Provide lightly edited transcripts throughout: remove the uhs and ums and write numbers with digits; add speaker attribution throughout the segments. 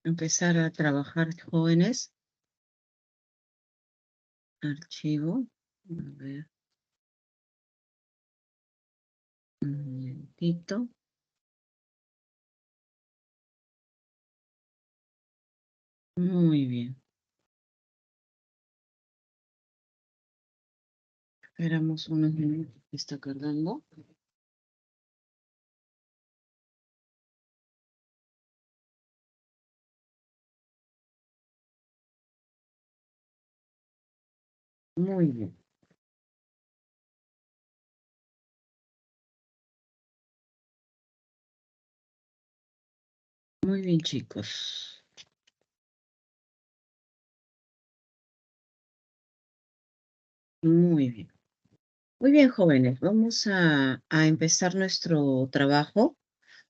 Speaker 1: empezar a trabajar, jóvenes. Archivo. A ver, un momentito. Muy bien. Esperamos unos minutos que está cargando. Muy bien. Muy bien, chicos. Muy bien. Muy bien, jóvenes. Vamos a empezar nuestro trabajo.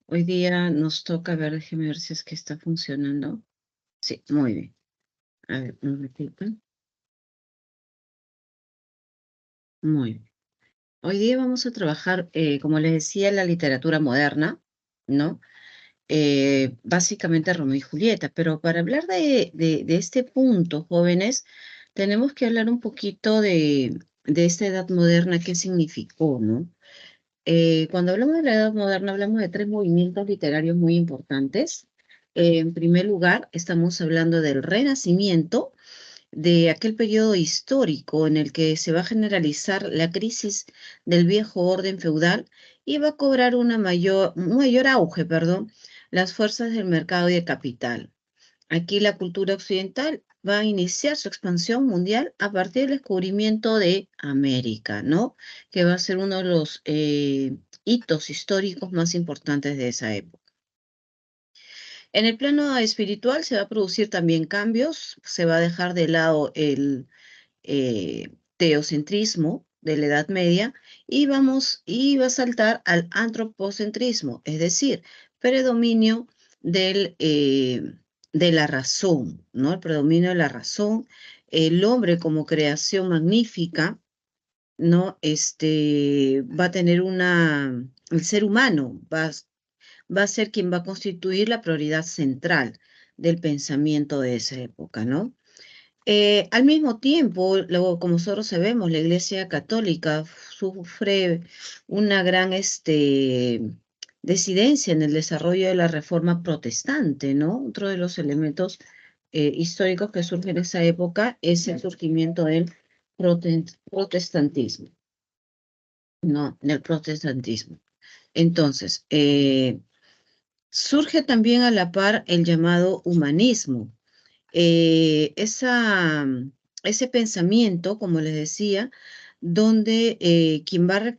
Speaker 1: Hoy día nos toca ver, déjenme ver si es que está funcionando. Sí, muy bien. A ver, un momentito. Muy bien. Hoy día vamos a trabajar, como les decía, la literatura moderna, ¿no? Básicamente Romeo y Julieta, pero para hablar de este punto, jóvenes, tenemos que hablar un poquito de esta edad moderna, qué significó, ¿no? Cuando hablamos de la edad moderna, hablamos de tres movimientos literarios muy importantes. En primer lugar, estamos hablando del Renacimiento, de aquel periodo histórico en el que se va a generalizar la crisis del viejo orden feudal y va a cobrar un mayor auge, perdón, las fuerzas del mercado y de capital. Aquí la cultura occidental va a iniciar su expansión mundial a partir del descubrimiento de América, ¿no? Que va a ser uno de los hitos históricos más importantes de esa época. En el plano espiritual se va a producir también cambios, se va a dejar de lado el teocentrismo de la Edad Media y va a saltar al antropocentrismo, es decir, predominio de la razón, ¿no? El predominio de la razón, el hombre como creación magnífica, ¿no? Va a tener el ser humano va a ser quien va a constituir la prioridad central del pensamiento de esa época, ¿no? Al mismo tiempo, luego, como nosotros sabemos, la Iglesia Católica sufre una gran disidencia en el desarrollo de la Reforma Protestante, ¿no? Otro de los elementos históricos que surge en esa época es el surgimiento del protestantismo, ¿no? Del protestantismo. Entonces, surge también a la par el llamado humanismo. eh, esa, Ese pensamiento, como les decía, donde quien va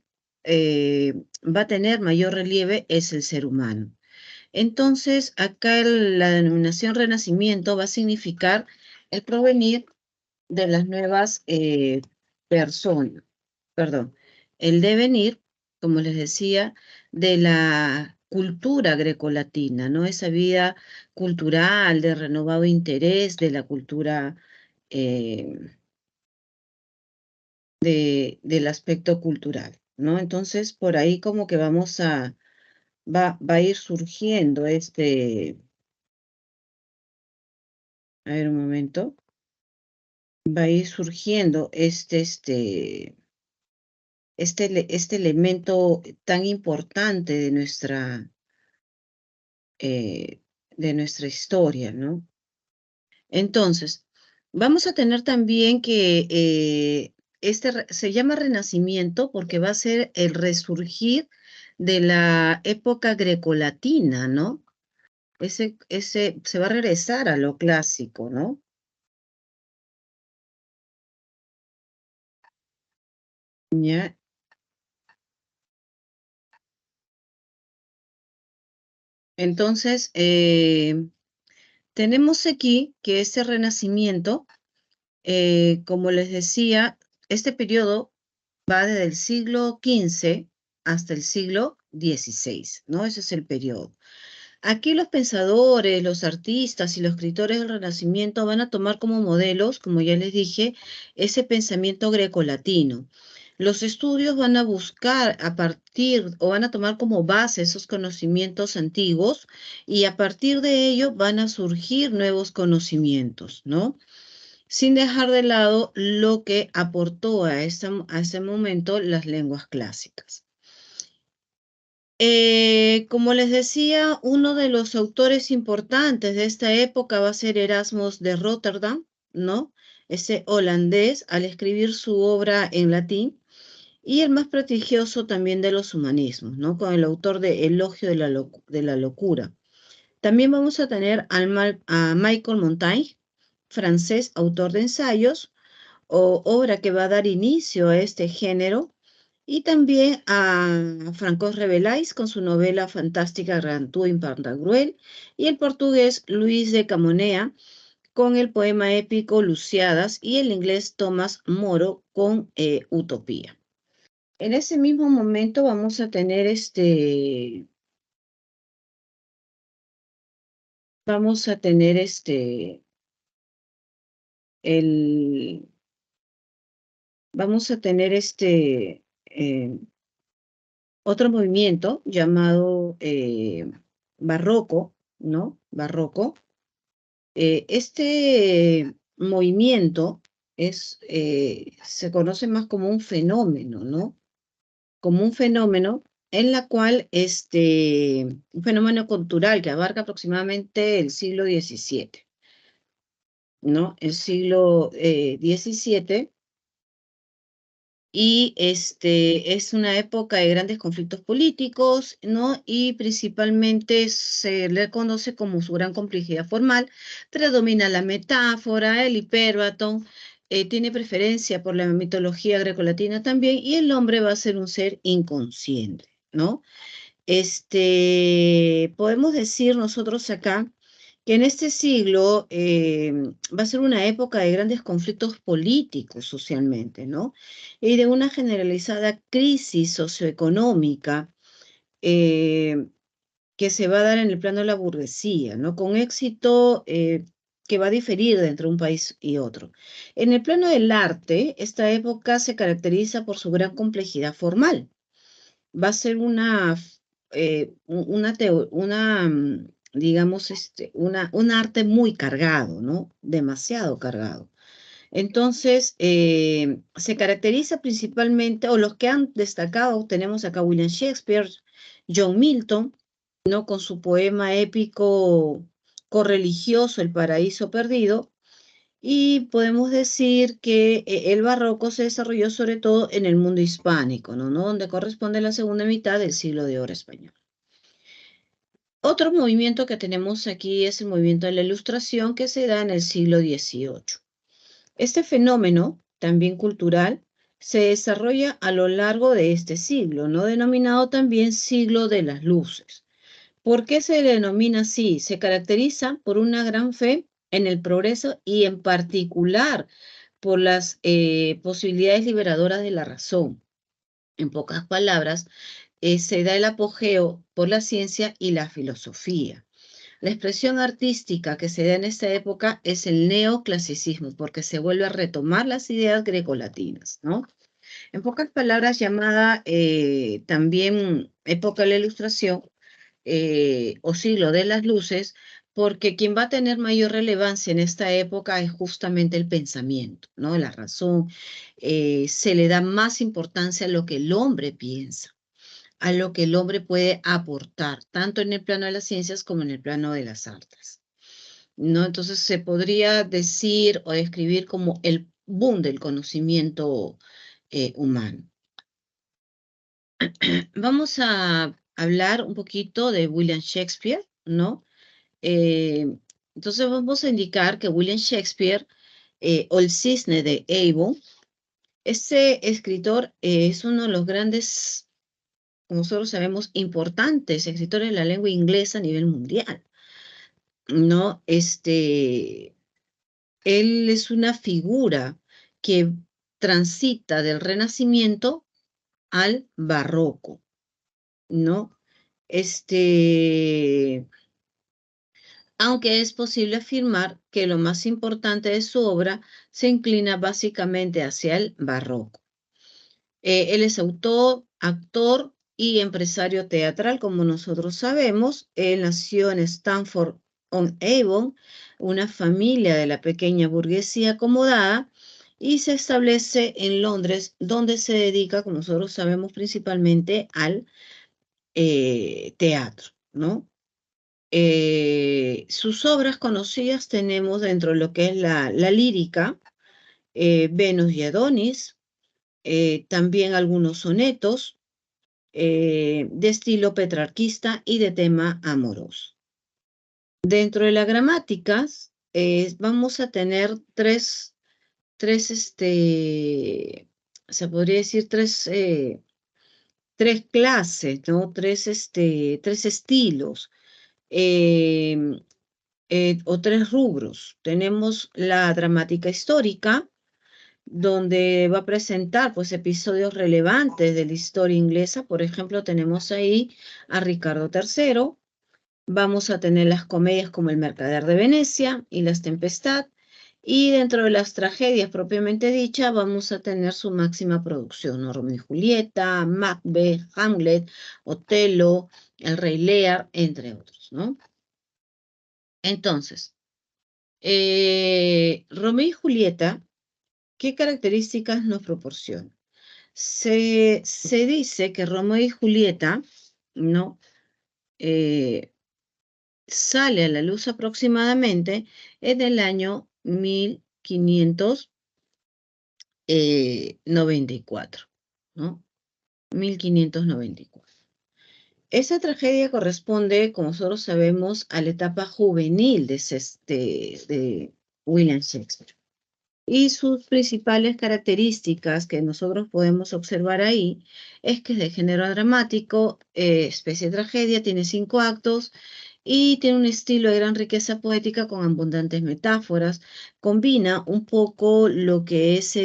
Speaker 1: a tener mayor relieve es el ser humano. Entonces, acá la denominación renacimiento va a significar el provenir de las nuevas personas, perdón, el devenir, como les decía, de la cultura grecolatina, ¿no? Esa vida cultural de renovado interés de la cultura, eh, del aspecto cultural, ¿no? Entonces, por ahí como que va a ir surgiendo a ver un momento, va a ir surgiendo este elemento tan importante eh, de nuestra historia, ¿no? Entonces, vamos a tener también que se llama Renacimiento porque va a ser el resurgir de la época grecolatina, ¿no? Ese se va a regresar a lo clásico, ¿no? ¿Ya? Entonces, tenemos aquí que ese renacimiento, como les decía, este periodo va desde el siglo XV hasta el siglo XVI, ¿no? Ese es el periodo. Aquí los pensadores, los artistas y los escritores del Renacimiento van a tomar como modelos, como ya les dije, ese pensamiento grecolatino. Los estudios van a buscar a partir o van a tomar como base esos conocimientos antiguos y a partir de ello van a surgir nuevos conocimientos, ¿no? Sin dejar de lado lo que aportó a ese momento las lenguas clásicas. Como les decía, uno de los autores importantes de esta época va a ser Erasmus de Rotterdam, ¿no? Ese holandés, al escribir su obra en latín, y el más prestigioso también de los humanismos, ¿no? Con el autor de Elogio de la locura. También vamos a tener a Michael Montaigne, francés, autor de ensayos, o obra que va a dar inicio a este género, y también a Franco Revelais con su novela fantástica Rantu in Pantagruel, y el portugués Luis de Camonea con el poema épico Luciadas, y el inglés Tomás Moro con Utopía. En ese mismo momento vamos a tener el, vamos a tener otro movimiento llamado barroco, ¿no? Barroco. Este movimiento se conoce más como un fenómeno, ¿no? Como un fenómeno en la cual un fenómeno cultural que abarca aproximadamente el siglo XVII, ¿no? El siglo XVII, y es una época de grandes conflictos políticos, ¿no? Y principalmente se le conoce como su gran complejidad formal, predomina la metáfora, el hiperbatón, tiene preferencia por la mitología grecolatina también, y el hombre va a ser un ser inconsciente, ¿no? Podemos decir nosotros acá que en este siglo va a ser una época de grandes conflictos políticos socialmente, ¿no? Y de una generalizada crisis socioeconómica eh, que se va a dar en el plano de la burguesía, ¿no? Con éxito que va a diferir de entre un país y otro. En el plano del arte, esta época se caracteriza por su gran complejidad formal. Va a ser digamos, un arte muy cargado, ¿no? Demasiado cargado. Entonces, se caracteriza principalmente, o los que han destacado, tenemos acá William Shakespeare, John Milton, ¿no? Con su poema épico correligioso, El paraíso perdido, y podemos decir que el barroco se desarrolló sobre todo en el mundo hispánico, ¿no? Donde corresponde la segunda mitad del siglo de oro español. Otro movimiento que tenemos aquí es el movimiento de la Ilustración, que se da en el siglo XVIII. Este fenómeno, también cultural, se desarrolla a lo largo de este siglo, ¿no? Denominado también siglo de las luces. ¿Por qué se le denomina así? Se caracteriza por una gran fe en el progreso y en particular por las posibilidades liberadoras de la razón. En pocas palabras, se da el apogeo por la ciencia y la filosofía. La expresión artística que se da en esta época es el neoclasicismo, porque se vuelve a retomar las ideas grecolatinas, ¿no? En pocas palabras, llamada también época de la Ilustración, o siglo de las luces, porque quien va a tener mayor relevancia en esta época es justamente el pensamiento, ¿no? La razón. Se le da más importancia a lo que el hombre piensa, a lo que el hombre puede aportar, tanto en el plano de las ciencias como en el plano de las artes, ¿no? Entonces se podría decir o describir como el boom del conocimiento humano. Vamos a hablar un poquito de William Shakespeare, ¿no? Eh, entonces vamos a indicar que William Shakespeare, o el Cisne de Avon, este escritor es uno de los grandes, como nosotros sabemos, importantes escritores de la lengua inglesa a nivel mundial, ¿no? Él es una figura que transita del Renacimiento al Barroco, ¿no? Aunque es posible afirmar que lo más importante de su obra se inclina básicamente hacia el barroco. Él es autor, actor y empresario teatral, como nosotros sabemos. Él nació en Stamford-on-Avon, una familia de la pequeña burguesía acomodada, y se establece en Londres, donde se dedica, como nosotros sabemos, principalmente al teatro, ¿no? Sus obras conocidas tenemos dentro de lo que es la lírica, Venus y Adonis, también algunos sonetos de estilo petrarquista y de tema amoroso. Dentro de las gramáticas vamos a tener se podría decir tres clases, ¿no? Tres estilos. eh, o tres rubros. Tenemos la dramática histórica, donde va a presentar pues episodios relevantes de la historia inglesa. Por ejemplo, tenemos ahí a Ricardo III. Vamos a tener las comedias como El Mercader de Venecia y Las Tempestad. Y dentro de las tragedias propiamente dichas, vamos a tener su máxima producción, ¿no? Romeo y Julieta, Macbeth, Hamlet, Otelo, El Rey Lear, entre otros, ¿no? Entonces, Romeo y Julieta, ¿qué características nos proporciona? Se dice que Romeo y Julieta, ¿no? Eh, sale a la luz aproximadamente en el año 1594, ¿no? 1594. Esa tragedia corresponde, como nosotros sabemos, a la etapa juvenil de William Shakespeare. Y sus principales características que nosotros podemos observar ahí es que es de género dramático, especie de tragedia, tiene 5 actos y tiene un estilo de gran riqueza poética con abundantes metáforas. Combina un poco lo que es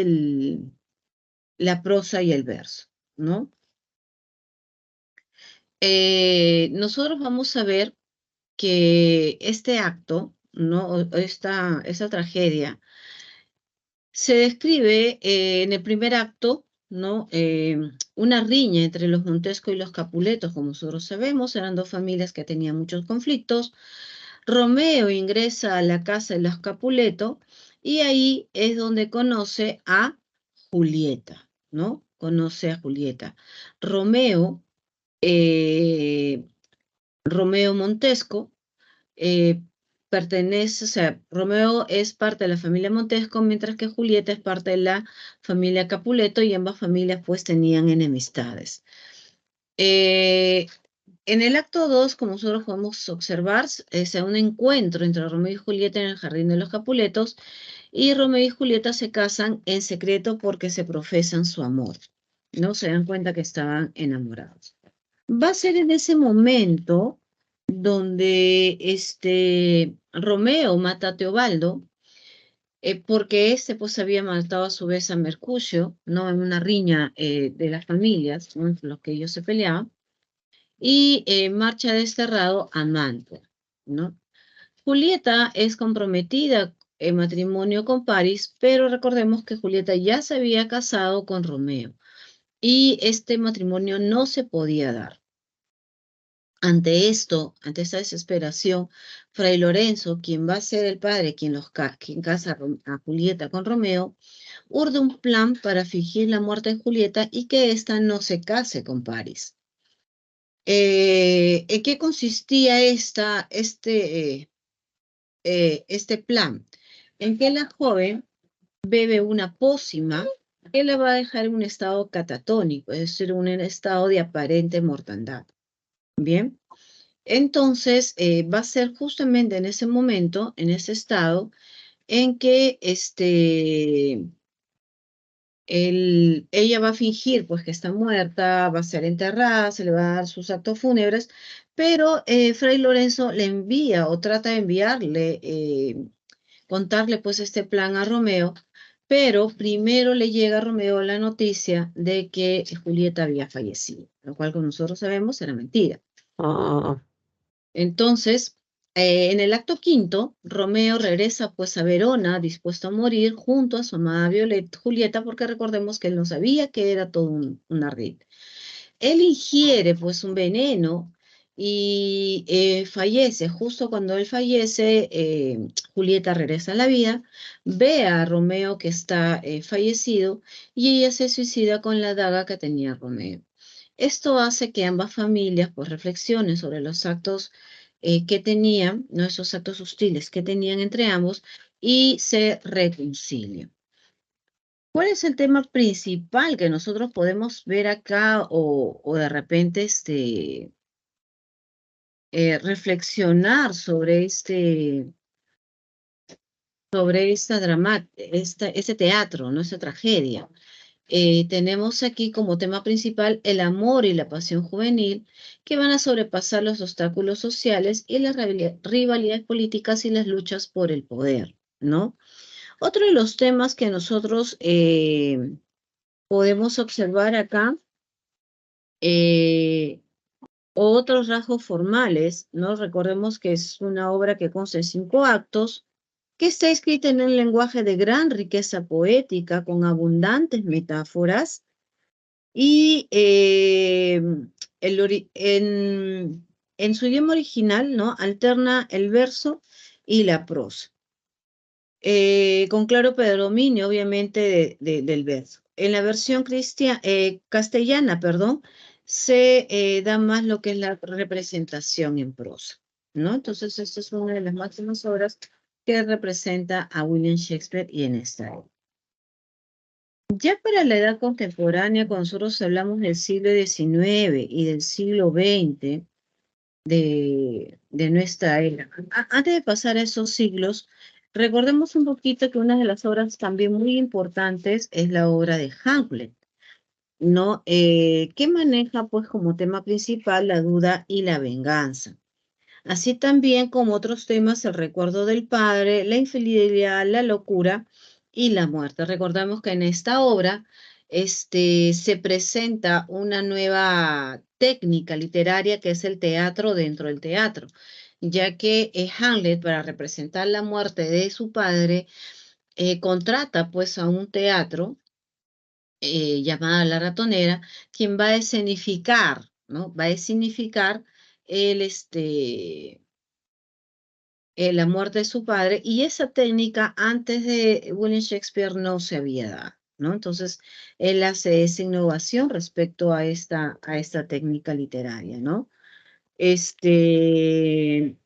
Speaker 1: la prosa y el verso, ¿no? Nosotros vamos a ver que este acto, ¿no? Esta tragedia, se describe en el primer acto, ¿no? Una riña entre los Montesco y los Capuletos, como nosotros sabemos, eran dos familias que tenían muchos conflictos. Romeo ingresa a la casa de los Capuleto y ahí es donde conoce a Julieta, ¿no? Conoce a Julieta. Romeo, eh, Romeo Montesco, eh, pertenece, o sea, Romeo es parte de la familia Montesco, mientras que Julieta es parte de la familia Capuleto y ambas familias pues tenían enemistades. Eh, en el acto 2, como nosotros podemos observar, se da un encuentro entre Romeo y Julieta en el jardín de los Capuletos y Romeo y Julieta se casan en secreto porque se profesan su amor. No se dan cuenta que estaban enamorados. Va a ser en ese momento donde Romeo mata a Teobaldo, porque pues había matado a su vez a Mercucio, ¿no? En una riña de las familias, ¿no? En los que ellos se peleaban, y marcha desterrado a Mantua, ¿no? Julieta es comprometida en matrimonio con París, pero recordemos que Julieta ya se había casado con Romeo y este matrimonio no se podía dar. Ante esto, ante esta desesperación, Fray Lorenzo, quien va a ser el padre, quien casa a Julieta con Romeo, urde un plan para fingir la muerte de Julieta y que ésta no se case con París. ¿En qué consistía este plan? En que la joven bebe una pócima que la va a dejar en un estado catatónico, es decir, un estado de aparente mortandad. Bien. Entonces, va a ser justamente en ese momento, en ese estado, en que ella va a fingir pues que está muerta, va a ser enterrada, se le va a dar sus actos fúnebres, pero Fray Lorenzo le envía o trata de enviarle, contarle pues este plan a Romeo, pero primero le llega a Romeo la noticia de que Julieta había fallecido, lo cual como nosotros sabemos era mentira.
Speaker 2: Ah,
Speaker 1: Entonces, En el acto quinto, Romeo regresa pues a Verona dispuesto a morir junto a su amada Julieta, porque recordemos que él no sabía que era todo un ardid. Él ingiere pues un veneno y fallece. Justo cuando él fallece, Julieta regresa a la vida, ve a Romeo que está fallecido y ella se suicida con la daga que tenía Romeo. Esto hace que ambas familias pues reflexionen sobre los actos que tenían, ¿no? Esos actos hostiles que tenían entre ambos y se reconcilian. ¿Cuál es el tema principal que nosotros podemos ver acá o de repente reflexionar sobre este teatro, ¿no? Esta tragedia? Tenemos aquí como tema principal el amor y la pasión juvenil que van a sobrepasar los obstáculos sociales y las rivalidades políticas y las luchas por el poder, ¿no? Otro de los temas que nosotros podemos observar acá, eh, otros rasgos formales, ¿no? Recordemos que es una obra que consta de 5 actos, que está escrita en un lenguaje de gran riqueza poética, con abundantes metáforas, y en su idioma original, ¿no? Alterna el verso y la prosa, con claro predominio, obviamente, del verso. En la versión castellana, perdón, se da más lo que es la representación en prosa, ¿no? Entonces, esta es una de las máximas obras que representa a William Shakespeare y en esta época. Ya para la edad contemporánea, cuando nosotros hablamos del siglo XIX y del siglo XX de nuestra era, antes de pasar a esos siglos, recordemos un poquito que una de las obras también muy importantes es la obra de Hamlet, ¿no? Que maneja pues como tema principal la duda y la venganza. Así también como otros temas, el recuerdo del padre, la infidelidad, la locura y la muerte. Recordamos que en esta obra se presenta una nueva técnica literaria que es el teatro dentro del teatro, ya que Hamlet, para representar la muerte de su padre, contrata pues a un teatro llamada La Ratonera, quien va a escenificar, ¿no? Va a escenificar el, la muerte de su padre, y esa técnica antes de William Shakespeare no se había dado, ¿no? Entonces, él hace esa innovación respecto a esta técnica literaria, ¿no? Este,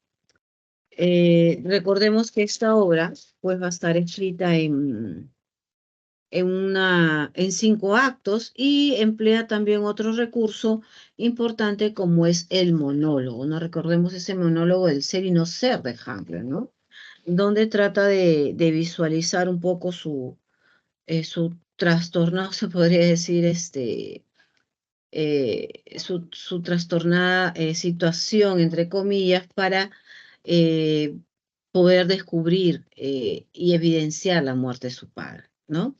Speaker 1: recordemos que esta obra, pues, va a estar escrita en 5 actos y emplea también otro recurso importante como es el monólogo, ¿no? Recordemos ese monólogo del ser y no ser de Hamlet, ¿no? Donde trata de visualizar un poco su trastorno, se podría decir, su trastornada situación, entre comillas, para eh, poder descubrir y evidenciar la muerte de su padre, ¿no?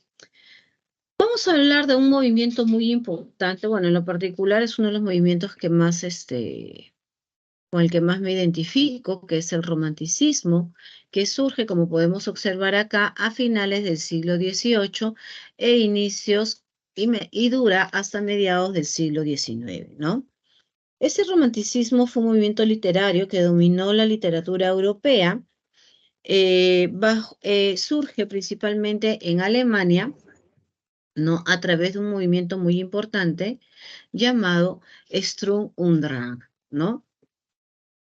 Speaker 1: Vamos a hablar de un movimiento muy importante, bueno, en lo particular es uno de los movimientos que más, con el que más me identifico, que es el romanticismo, que surge, como podemos observar acá, a finales del siglo XVIII e inicios y dura hasta mediados del siglo XIX, ¿no? Ese romanticismo fue un movimiento literario que dominó la literatura europea, surge principalmente en Alemania, ¿no? A través de un movimiento muy importante llamado Sturm und Drang, ¿no?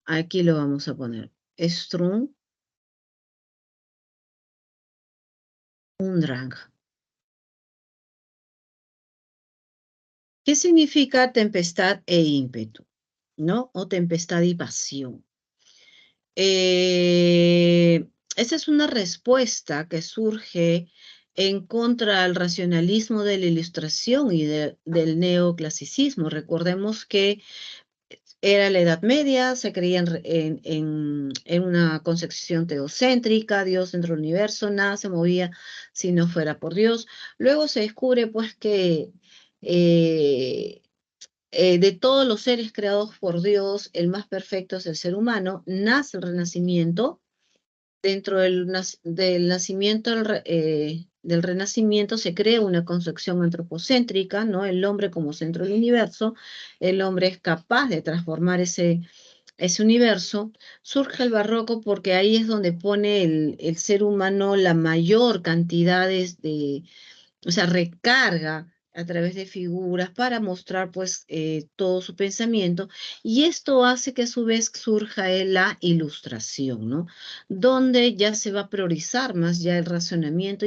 Speaker 1: Aquí lo vamos a poner. Sturm und Drang. ¿Qué significa tempestad e ímpetu? ¿No? O tempestad y pasión. Esa es una respuesta que surge en contra del racionalismo de la Ilustración y del neoclasicismo. Recordemos que era la Edad Media, se creía en una concepción teocéntrica, Dios dentro del universo, nada se movía si no fuera por Dios. Luego se descubre pues que eh, de todos los seres creados por Dios, el más perfecto es el ser humano, nace el renacimiento. Dentro del nacimiento, del renacimiento, se crea una concepción antropocéntrica, ¿no? El hombre como centro del universo, el hombre es capaz de transformar ese universo. Surge el barroco porque ahí es donde pone el ser humano la mayor cantidad o sea, recarga a través de figuras para mostrar pues todo su pensamiento, y esto hace que a su vez surja la ilustración, ¿no? Donde ya se va a priorizar más ya el razonamiento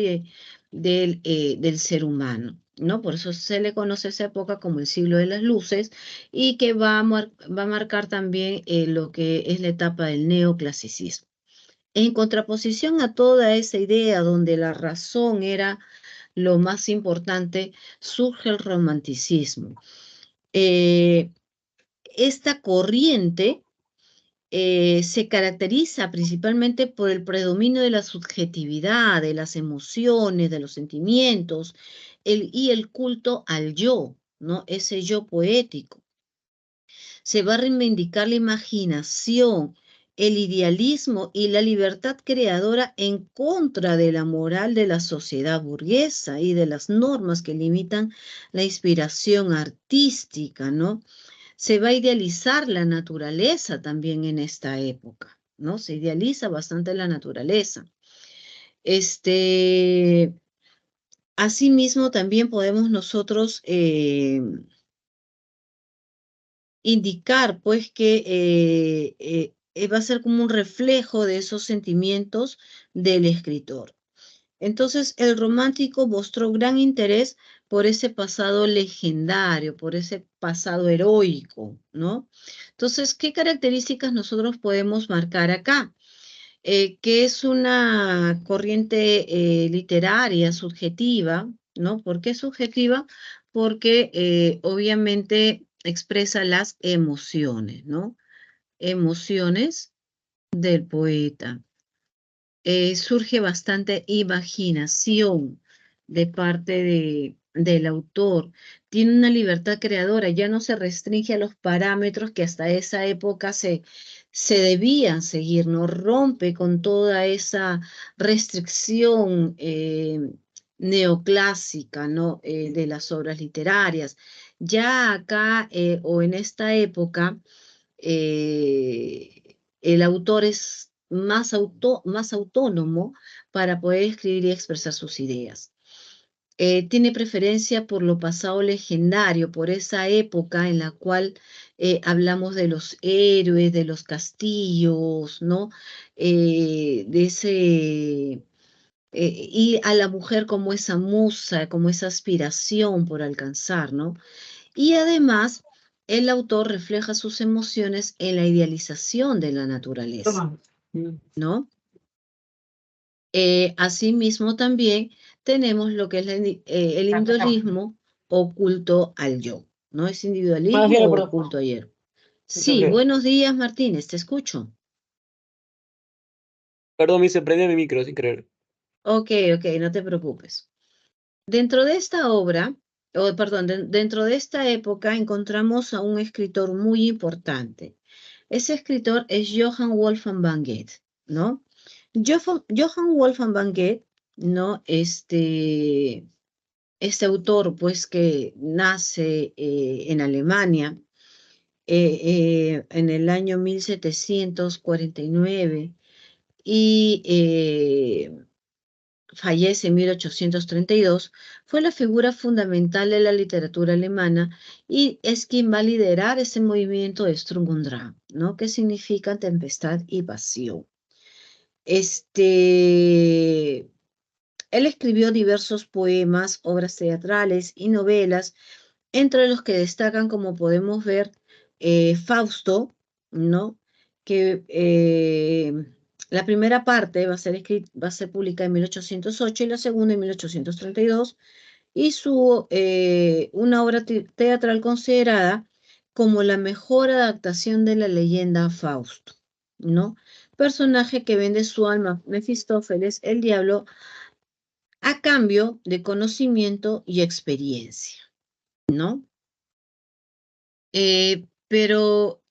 Speaker 1: del ser humano, ¿no? Por eso se le conoce esa época como el siglo de las luces, y que va a marcar también lo que es la etapa del neoclasicismo. En contraposición a toda esa idea donde la razón era lo más importante, surge el romanticismo. Eh, esta corriente se caracteriza principalmente por el predominio de la subjetividad, de las emociones, de los sentimientos, y el culto al yo, ¿no? Ese yo poético. Se va a reivindicar la imaginación, el idealismo y la libertad creadora en contra de la moral de la sociedad burguesa y de las normas que limitan la inspiración artística, ¿no? Se va a idealizar la naturaleza también en esta época, ¿no? Se idealiza bastante la naturaleza. Asimismo, también podemos nosotros indicar pues que va a ser como un reflejo de esos sentimientos del escritor. Entonces, el romántico mostró gran interés por ese pasado legendario, por ese pasado heroico, ¿no? Entonces, ¿qué características nosotros podemos marcar acá? Que es una corriente literaria subjetiva, ¿no? ¿Por qué subjetiva? Porque obviamente expresa las emociones, ¿no? Emociones del poeta. Surge bastante imaginación de parte del autor. Tiene una libertad creadora, ya no se restringe a los parámetros que hasta esa época se debían seguir, no rompe con toda esa restricción neoclásica, ¿no? De las obras literarias. Ya acá o en esta época el autor es más autónomo para poder escribir y expresar sus ideas. Tiene preferencia por lo pasado legendario, por esa época en la cual hablamos de los héroes, de los castillos, ¿no? De y a la mujer como esa musa, como esa aspiración por alcanzar, ¿no? Y además, el autor refleja sus emociones en la idealización de la naturaleza, ¿no? Asimismo, también tenemos lo que es el individualismo oculto al yo, ¿no? ¿Es individualismo o oculto al yo? Sí, buenos días, Martínez, te escucho.
Speaker 2: Perdón, me se prendió mi micro sin querer.
Speaker 1: Ok, no te preocupes. Dentro de esta obra, o perdón, dentro de esta época encontramos a un escritor muy importante. Ese escritor es Johann Wolfgang van Goethe, ¿no? Johann Wolfgang van Goethe, ¿no? Este autor, pues, que nace en Alemania en el año 1749 y fallece en 1832, fue la figura fundamental de la literatura alemana y es quien va a liderar ese movimiento de Sturm und Drang, ¿no? Que significa tempestad y pasión. Él escribió diversos poemas, obras teatrales y novelas, entre los que destacan, como podemos ver, Fausto, ¿no? Que la primera parte va a ser publicada en 1808 y la segunda en 1832, y una obra teatral considerada como la mejor adaptación de la leyenda Fausto, ¿no? Personaje que vende su alma a Mefistófeles, el diablo, a cambio de conocimiento y experiencia, ¿no? Pero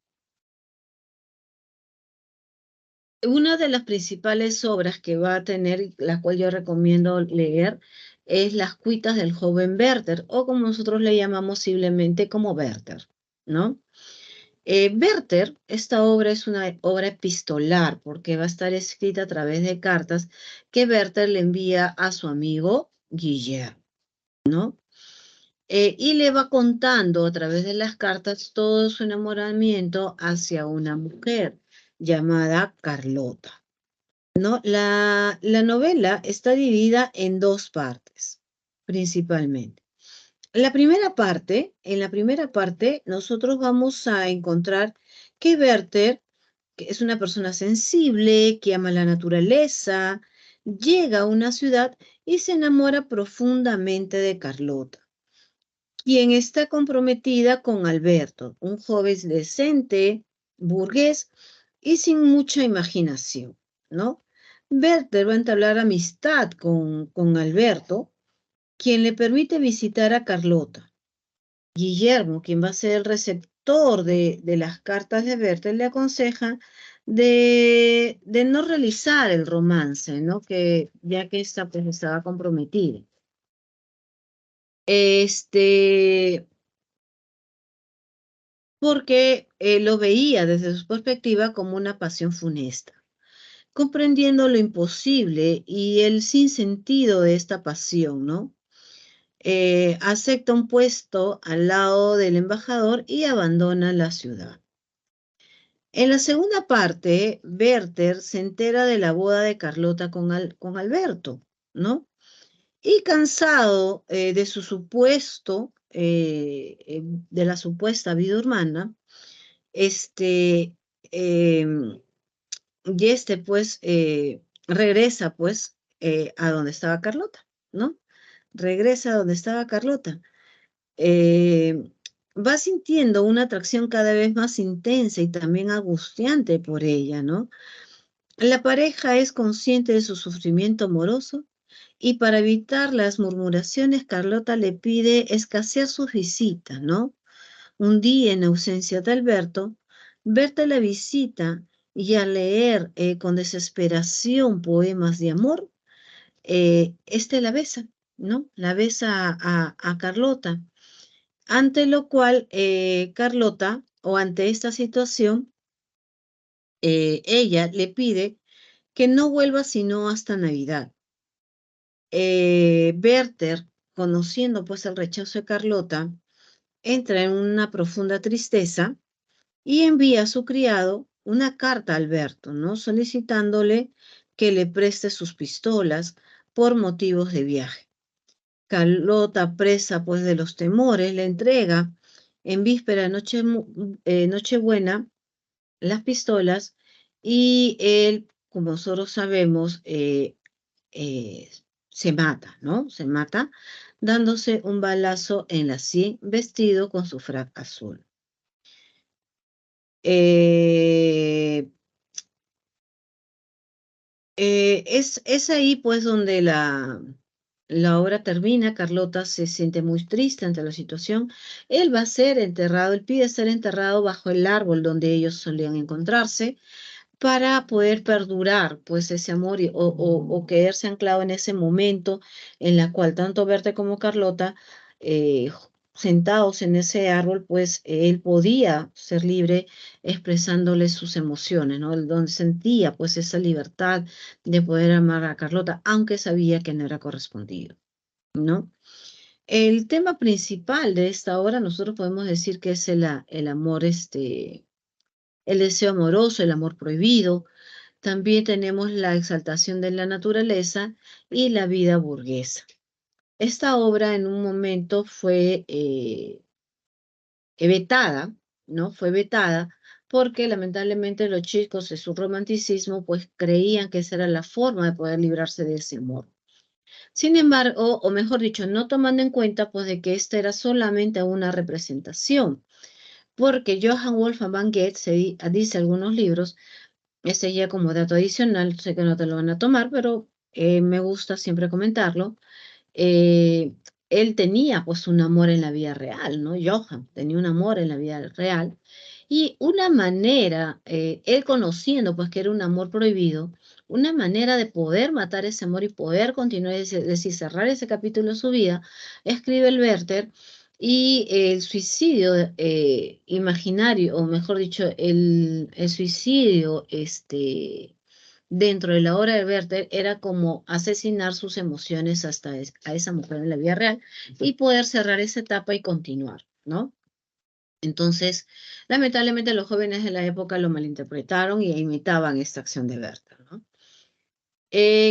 Speaker 1: una de las principales obras que va a tener, la cual yo recomiendo leer, es Las cuitas del joven Werther, o como nosotros le llamamos simplemente como Werther, ¿no? Werther, esta obra es una obra epistolar porque va a estar escrita a través de cartas que Werther le envía a su amigo Guillermo, ¿no? Y le va contando a través de las cartas todo su enamoramiento hacia una mujer llamada Carlota, ¿no? La novela está dividida en dos partes, principalmente. En la primera parte, nosotros vamos a encontrar que Werther, que es una persona sensible, que ama la naturaleza, llega a una ciudad y se enamora profundamente de Carlota, quien está comprometida con Alberto, un joven decente, burgués y sin mucha imaginación, ¿no? Werther va a entablar amistad con Alberto, quien le permite visitar a Carlota. Guillermo, quien va a ser el receptor de las cartas de Werther, le aconseja de no realizar el romance, ¿no? Que, ya que esta pues estaba comprometida. Este, porque lo veía desde su perspectiva como una pasión funesta, comprendiendo lo imposible y el sinsentido de esta pasión, ¿no? Acepta un puesto al lado del embajador y abandona la ciudad. En la segunda parte, Werther se entera de la boda de Carlota con Alberto, ¿no? Y cansado de la supuesta vida humana, este, em, y pues regresa pues a donde estaba Carlota, ¿no? Regresa a donde estaba Carlota. Eh, Va sintiendo una atracción cada vez más intensa y también angustiante por ella, ¿no? La pareja es consciente de su sufrimiento amoroso y para evitar las murmuraciones, Carlota le pide escasear sus visitas, ¿no? Un día, en ausencia de Alberto, Berta la visita y al leer con desesperación poemas de amor, este la besa, ¿no? La besa a Carlota, ante lo cual Carlota, o ante esta situación, ella le pide que no vuelva sino hasta Navidad. Werther, conociendo pues el rechazo de Carlota, entra en una profunda tristeza y envía a su criado una carta a Alberto, ¿no? Solicitándole que le preste sus pistolas por motivos de viaje. Carlota, presa pues de los temores, le entrega en víspera de Nochebuena las pistolas y él, como nosotros sabemos, eh, se mata, ¿no? Se mata dándose un balazo en la sien vestido con su frac azul. Eh, es ahí pues donde la obra termina. Carlota se siente muy triste ante la situación. Él va a ser enterrado, él pide ser enterrado bajo el árbol donde ellos solían encontrarse para poder perdurar pues ese amor o quedarse anclado en ese momento en la cual tanto Berta como Carlota, sentados en ese árbol, pues él podía ser libre expresándole sus emociones, ¿no? Donde sentía pues esa libertad de poder amar a Carlota, aunque sabía que no era correspondido, ¿no? El tema principal de esta obra, nosotros podemos decir que es el amor, el deseo amoroso, el amor prohibido. También tenemos la exaltación de la naturaleza y la vida burguesa. Esta obra en un momento fue vetada, ¿no? Fue vetada porque lamentablemente los chicos de su romanticismo pues creían que esa era la forma de poder librarse de ese amor. Sin embargo, o mejor dicho, no tomando en cuenta pues de que esta era solamente una representación, porque Johann Wolfgang van Goethe dice algunos libros. Ese ya como dato adicional, sé que no te lo van a tomar, pero me gusta siempre comentarlo. él tenía pues un amor en la vida real, ¿no? Johann tenía un amor en la vida real. Y una manera, él conociendo pues que era un amor prohibido, una manera de poder matar ese amor y poder continuar, es decir, cerrar ese capítulo de su vida, escribe el Werther y el suicidio imaginario, o mejor dicho, el suicidio dentro de la obra de Werther era como asesinar sus emociones hasta a esa mujer en la vida real y poder cerrar esa etapa y continuar, ¿no? Entonces, lamentablemente los jóvenes de la época lo malinterpretaron y imitaban esta acción de Werther, ¿no?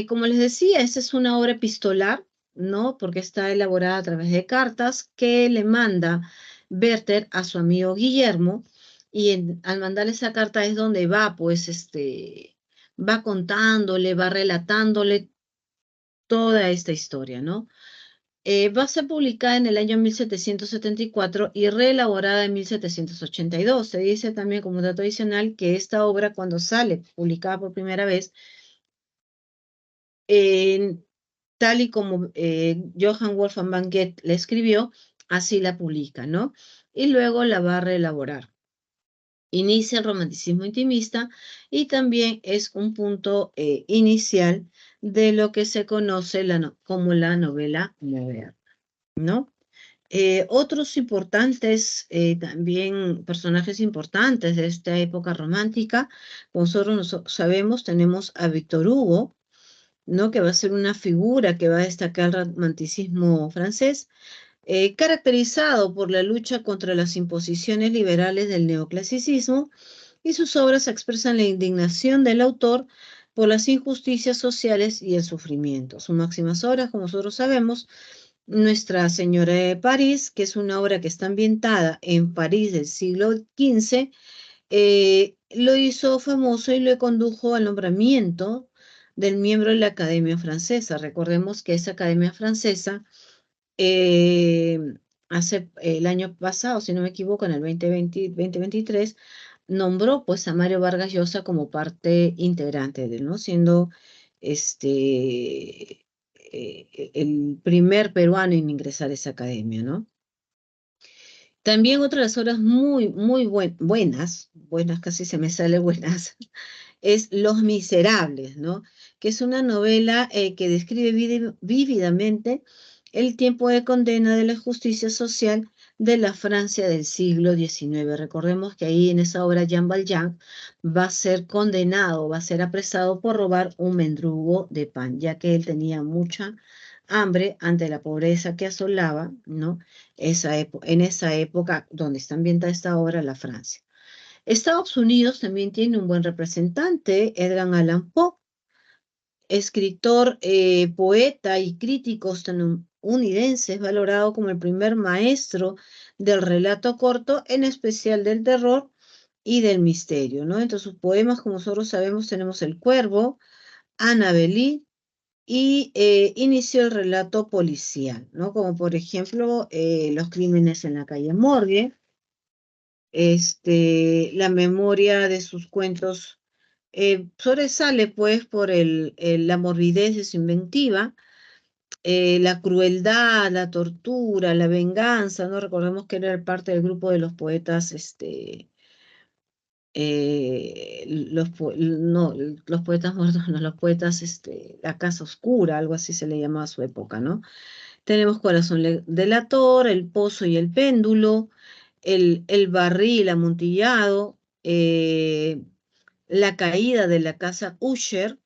Speaker 1: Como les decía, esta es una obra epistolar, ¿no? Porque está elaborada a través de cartas que le manda Werther a su amigo Guillermo, y al mandarle esa carta es donde va, pues, va contándole, va relatándole toda esta historia, ¿no? Va a ser publicada en el año 1774 y reelaborada en 1782. Se dice también como dato adicional que esta obra, cuando sale publicada por primera vez, en tal y como Johann Wolfgang van Goethe la escribió, así la publica, ¿no? Y luego la va a reelaborar. Inicia el romanticismo intimista y también es un punto inicial de lo que se conoce como la novela moderna, ¿no? Otros importantes, también personajes importantes de esta época romántica, como nosotros sabemos, tenemos a Víctor Hugo, ¿no? Que va a ser una figura que va a destacar el romanticismo francés, caracterizado por la lucha contra las imposiciones liberales del neoclasicismo, y sus obras expresan la indignación del autor por las injusticias sociales y el sufrimiento. Sus máximas obras, como nosotros sabemos, Nuestra Señora de París, que es una obra que está ambientada en París del siglo XV, lo hizo famoso y lo condujo al nombramiento del miembro de la Academia Francesa. Recordemos que esa Academia Francesa, eh, hace el año pasado, si no me equivoco, en el 2023, nombró pues a Mario Vargas Llosa como parte integrante de él, ¿no? Siendo el primer peruano en ingresar a esa academia, ¿no? También otra de las obras muy buenas, casi se me sale buenas, es Los Miserables, ¿no? Que es una novela que describe vívidamente el tiempo de condena de la justicia social de la Francia del siglo XIX. Recordemos que ahí en esa obra Jean Valjean va a ser condenado, va a ser apresado por robar un mendrugo de pan, ya que él tenía mucha hambre ante la pobreza que asolaba, ¿no? En esa época donde está ambientada esta obra, la Francia. Estados Unidos también tiene un buen representante, Edgar Allan Poe, escritor, poeta y crítico estadounidense, es valorado como el primer maestro del relato corto, en especial del terror y del misterio, ¿no? Entre sus poemas, como nosotros sabemos, tenemos El Cuervo, Annabelle, y inició el relato policial, ¿no? Como por ejemplo Los crímenes en la calle Morgue. La memoria de sus cuentos sobresale pues por la morbidez de su inventiva, la crueldad, la tortura, la venganza, ¿no? Recordemos que era parte del grupo de los poetas, no, los poetas muertos, no, los poetas, la casa oscura, algo así se le llamaba a su época, ¿no? Tenemos Corazón delator, El pozo y el péndulo, el barril amontillado, La caída de la casa Usher,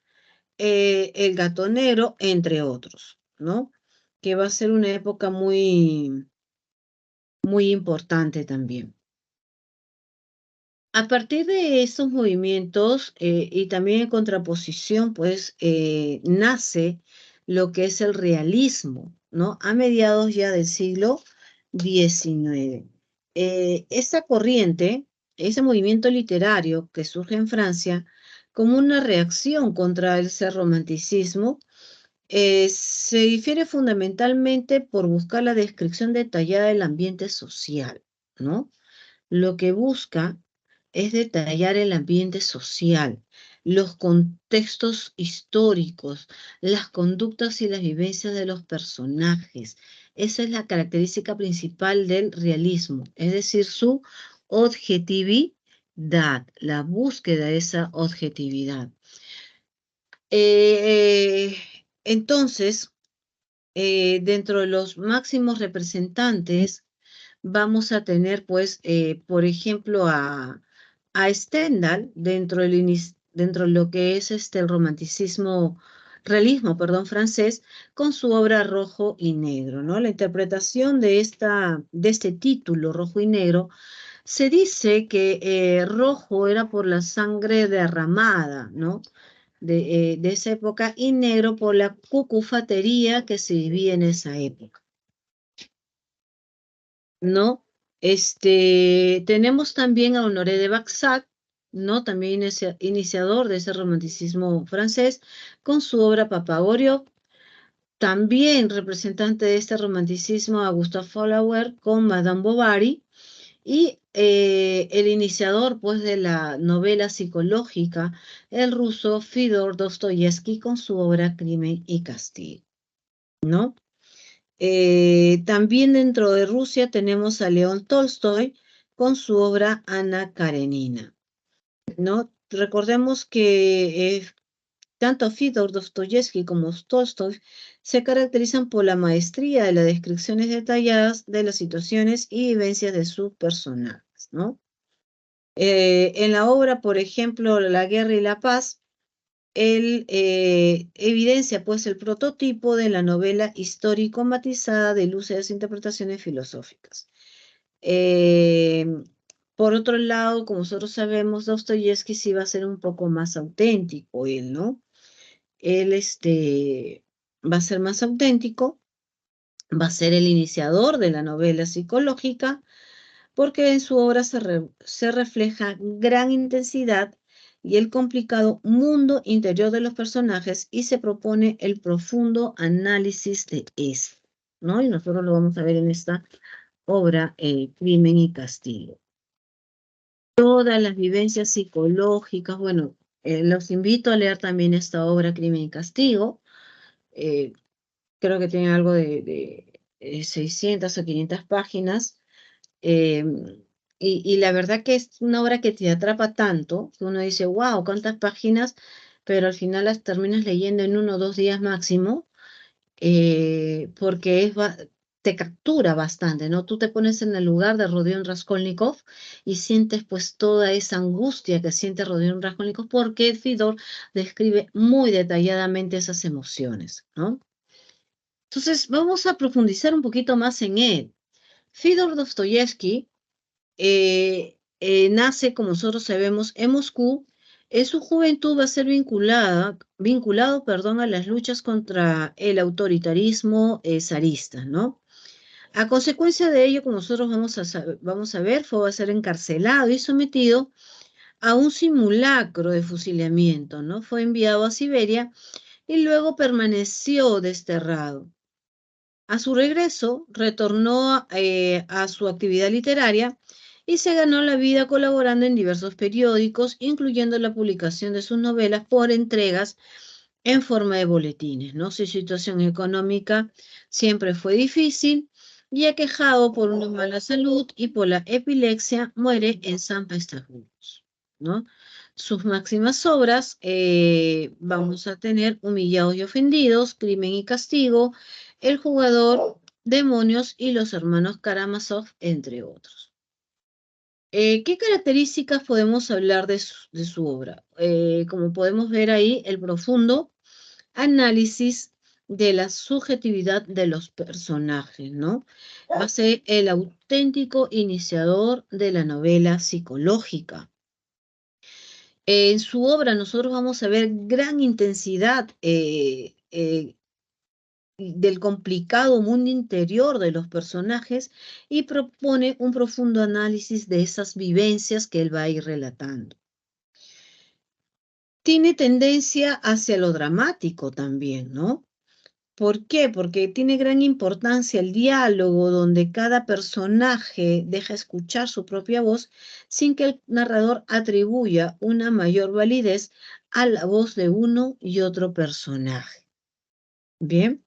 Speaker 1: El gato negro, entre otros, ¿no? Que va a ser una época muy importante también. A partir de estos movimientos y también en contraposición, pues nace lo que es el realismo, ¿no? A mediados ya del siglo XIX. Esta corriente, ese movimiento literario que surge en Francia como una reacción contra ese romanticismo, se difiere fundamentalmente por buscar la descripción detallada del ambiente social, ¿no? Lo que busca es detallar el ambiente social, los contextos históricos, las conductas y las vivencias de los personajes, Esa es la característica principal del realismo, es decir, su objetividad, la búsqueda de esa objetividad. Entonces, dentro de los máximos representantes, vamos a tener, pues, por ejemplo, a Stendhal dentro de lo que es el realismo, perdón, francés, con su obra Rojo y Negro, ¿no? La interpretación de este título, Rojo y Negro, se dice que rojo era por la sangre derramada, ¿no? De esa época, y negro por la cucufatería que se vivía en esa época, ¿no? Tenemos también a Honoré de Balzac, ¿no? También iniciador de ese romanticismo francés, con su obra Papagoriot. También representante de este romanticismo a Gustave Flaubert con Madame Bovary. Y el iniciador, pues, de la novela psicológica, el ruso Fyodor Dostoyevsky con su obra Crimen y Castigo, ¿no? También dentro de Rusia tenemos a León Tolstoy con su obra Ana Karenina, ¿no? Recordemos que tanto Fyodor Dostoyevsky como Tolstoy se caracterizan por la maestría de las descripciones detalladas de las situaciones y vivencias de sus personajes, ¿no? En la obra, por ejemplo, La guerra y la paz, él evidencia pues el prototipo de la novela histórico matizada de lúcidas interpretaciones filosóficas. Eh, por otro lado, como nosotros sabemos, Dostoyevsky sí va a ser un poco más auténtico, él, ¿no? Él va a ser más auténtico, va a ser el iniciador de la novela psicológica, porque en su obra se refleja gran intensidad y el complicado mundo interior de los personajes y se propone el profundo análisis de esto, ¿no? Y nosotros lo vamos a ver en esta obra, Crimen y Castigo. Todas las vivencias psicológicas, bueno, los invito a leer también esta obra, Crimen y Castigo. Eh, Creo que tiene algo de 600 o 500 páginas. Eh, y la verdad que es una obra que te atrapa tanto, que uno dice, wow, cuántas páginas, pero al final las terminas leyendo en 1 o 2 días máximo, porque te captura bastante, ¿no? Tú te pones en el lugar de Rodion Raskolnikov y sientes pues toda esa angustia que siente Rodion Raskolnikov, porque Fidor describe muy detalladamente esas emociones, ¿no? Entonces, vamos a profundizar un poquito más en él. Fyodor Dostoyevsky nace, como nosotros sabemos, en Moscú. En su juventud va a ser vinculado, perdón, a las luchas contra el autoritarismo zarista, ¿no? A consecuencia de ello, como nosotros vamos a ver, va a ser encarcelado y sometido a un simulacro de fusilamiento, ¿no? Fue enviado a Siberia y luego permaneció desterrado. A su regreso, retornó a su actividad literaria y se ganó la vida colaborando en diversos periódicos, incluyendo la publicación de sus novelas por entregas en forma de boletines, ¿no? Su situación económica siempre fue difícil y aquejado por una mala salud y por la epilepsia, muere en San Petersburgo, ¿no? Sus máximas obras, vamos a tener Humillados y Ofendidos, Crimen y Castigo, El Jugador, Demonios y Los Hermanos Karamazov, entre otros. ¿Qué características podemos hablar de su obra? Como podemos ver ahí, el profundo análisis de la subjetividad de los personajes, ¿no? Va a ser el auténtico iniciador de la novela psicológica. En su obra nosotros vamos a ver gran intensidad del complicado mundo interior de los personajes y propone un profundo análisis de esas vivencias que él va a ir relatando. Tiene tendencia hacia lo dramático también, ¿no? ¿Por qué? Porque tiene gran importancia el diálogo donde cada personaje deja escuchar su propia voz sin que el narrador atribuya una mayor validez a la voz de uno y otro personaje. Bien.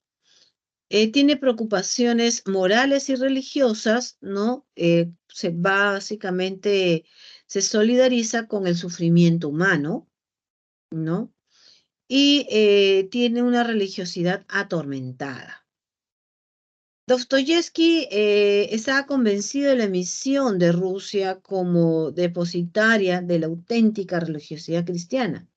Speaker 1: Tiene preocupaciones morales y religiosas, ¿no? Básicamente se solidariza con el sufrimiento humano, ¿no? Y tiene una religiosidad atormentada. Dostoyevsky estaba convencido de la misión de Rusia como depositaria de la auténtica religiosidad cristiana,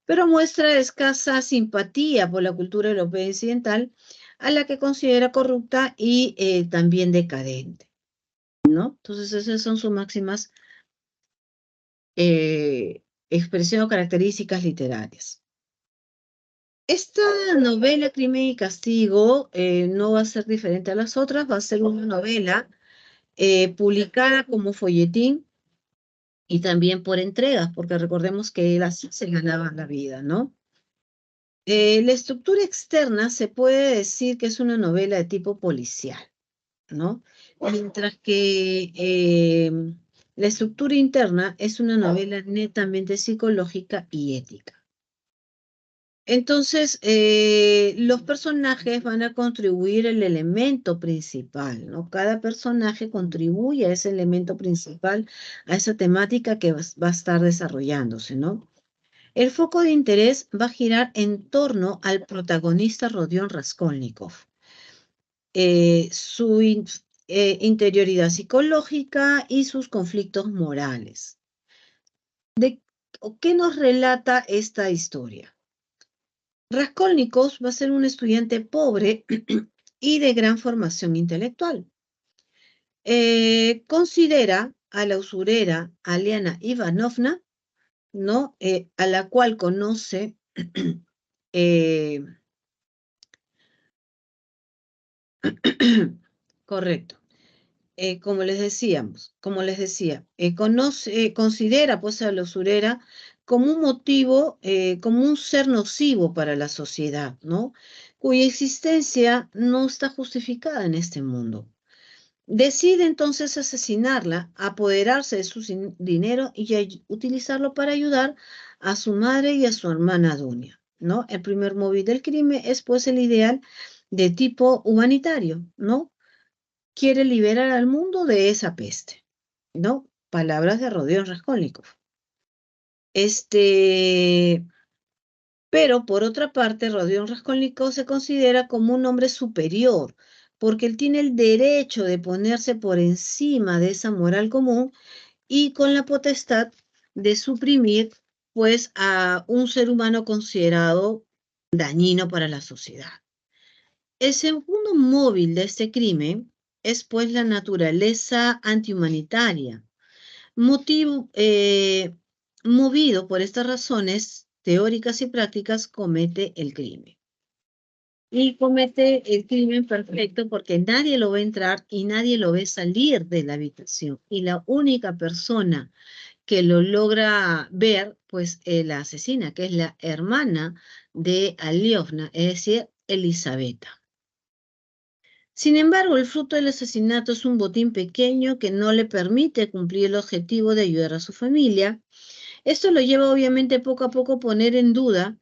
Speaker 1: pero muestra escasa simpatía por la cultura europea occidental, a la que considera corrupta y también decadente, ¿no? Entonces esas son sus máximas expresiones o características literarias. Esta novela, Crimen y Castigo, no va a ser diferente a las otras, va a ser una novela publicada como folletín y también por entregas, porque recordemos que él así se ganaba la vida, ¿no? La estructura externa se puede decir que es una novela de tipo policial, ¿no? Mientras que la estructura interna es una novela netamente psicológica y ética. Entonces, los personajes van a contribuir el elemento principal, ¿no? Cada personaje contribuye a ese elemento principal, a esa temática que va a estar desarrollándose, ¿no? El foco de interés va a girar en torno al protagonista Rodion Raskolnikov, su interioridad psicológica y sus conflictos morales. ¿Qué nos relata esta historia? Raskolnikov va a ser un estudiante pobre y de gran formación intelectual. Considera a la usurera Aliana Ivanovna, ¿no? A la cual conoce, eh, correcto, como les decía, considera pues a la usurera como un motivo, como un ser nocivo para la sociedad, ¿no? Cuya existencia no está justificada en este mundo. Decide entonces asesinarla, apoderarse de su dinero y utilizarlo para ayudar a su madre y a su hermana Dunia, ¿no? El primer móvil del crimen es pues el ideal de tipo humanitario, ¿no? Quiere liberar al mundo de esa peste, ¿no? Palabras de Rodion Raskolnikov. Pero por otra parte, Rodion Raskolnikov se considera como un hombre superior, porque él tiene el derecho de ponerse por encima de esa moral común y con la potestad de suprimir, pues, a un ser humano considerado dañino para la sociedad. El segundo móvil de este crimen es, pues, la naturaleza antihumanitaria. Motivo, movido por estas razones teóricas y prácticas, comete el crimen. Y comete el crimen perfecto porque nadie lo ve entrar y nadie lo ve salir de la habitación. Y la única persona que lo logra ver, pues la asesina, que es la hermana de Aliovna, es decir, Elisabetta. Sin embargo, el fruto del asesinato es un botín pequeño que no le permite cumplir el objetivo de ayudar a su familia. Esto lo lleva obviamente poco a poco a poner en duda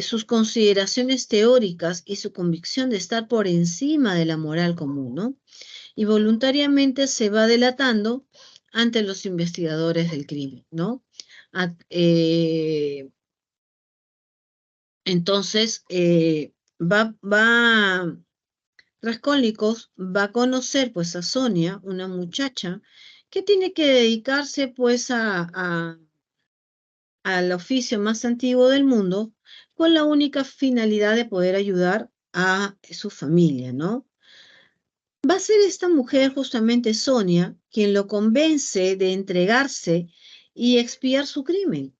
Speaker 1: sus consideraciones teóricas y su convicción de estar por encima de la moral común, ¿no? Y voluntariamente se va delatando ante los investigadores del crimen, ¿no? A- eh, entonces, Raskolnikov va a conocer pues a Sonia, una muchacha que tiene que dedicarse pues al oficio más antiguo del mundo con la única finalidad de poder ayudar a su familia, ¿no? Va a ser esta mujer, justamente Sonia, quien lo convence de entregarse y expiar su crimen,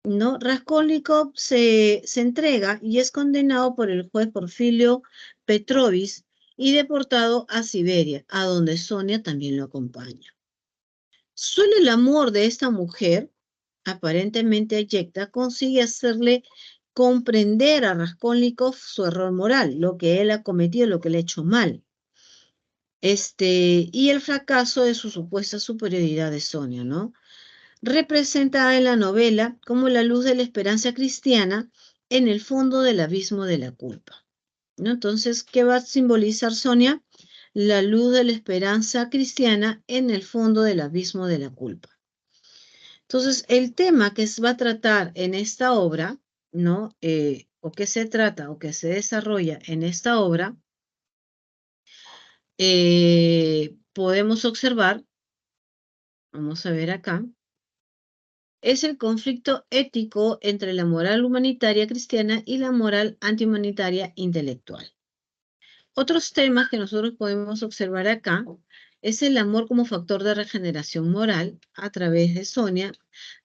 Speaker 1: ¿no? Raskolnikov se entrega y es condenado por el juez Porfirio Petrovich y deportado a Siberia, a donde Sonia también lo acompaña. Solo el amor de esta mujer, aparentemente abyecta, consigue hacerle comprender a Raskolnikov su error moral, lo que él ha cometido, lo que le ha hecho mal. Y el fracaso de su supuesta superioridad de Sonia, ¿no? Representada en la novela como la luz de la esperanza cristiana en el fondo del abismo de la culpa. ¿no? Entonces, ¿qué va a simbolizar Sonia? La luz de la esperanza cristiana en el fondo del abismo de la culpa. Entonces, el tema que se va a tratar en esta obra, ¿no? O que se trata o que se desarrolla en esta obra, podemos observar, vamos a ver acá, es el conflicto ético entre la moral humanitaria cristiana y la moral antihumanitaria intelectual. Otros temas que nosotros podemos observar acá es el amor como factor de regeneración moral a través de Sonia,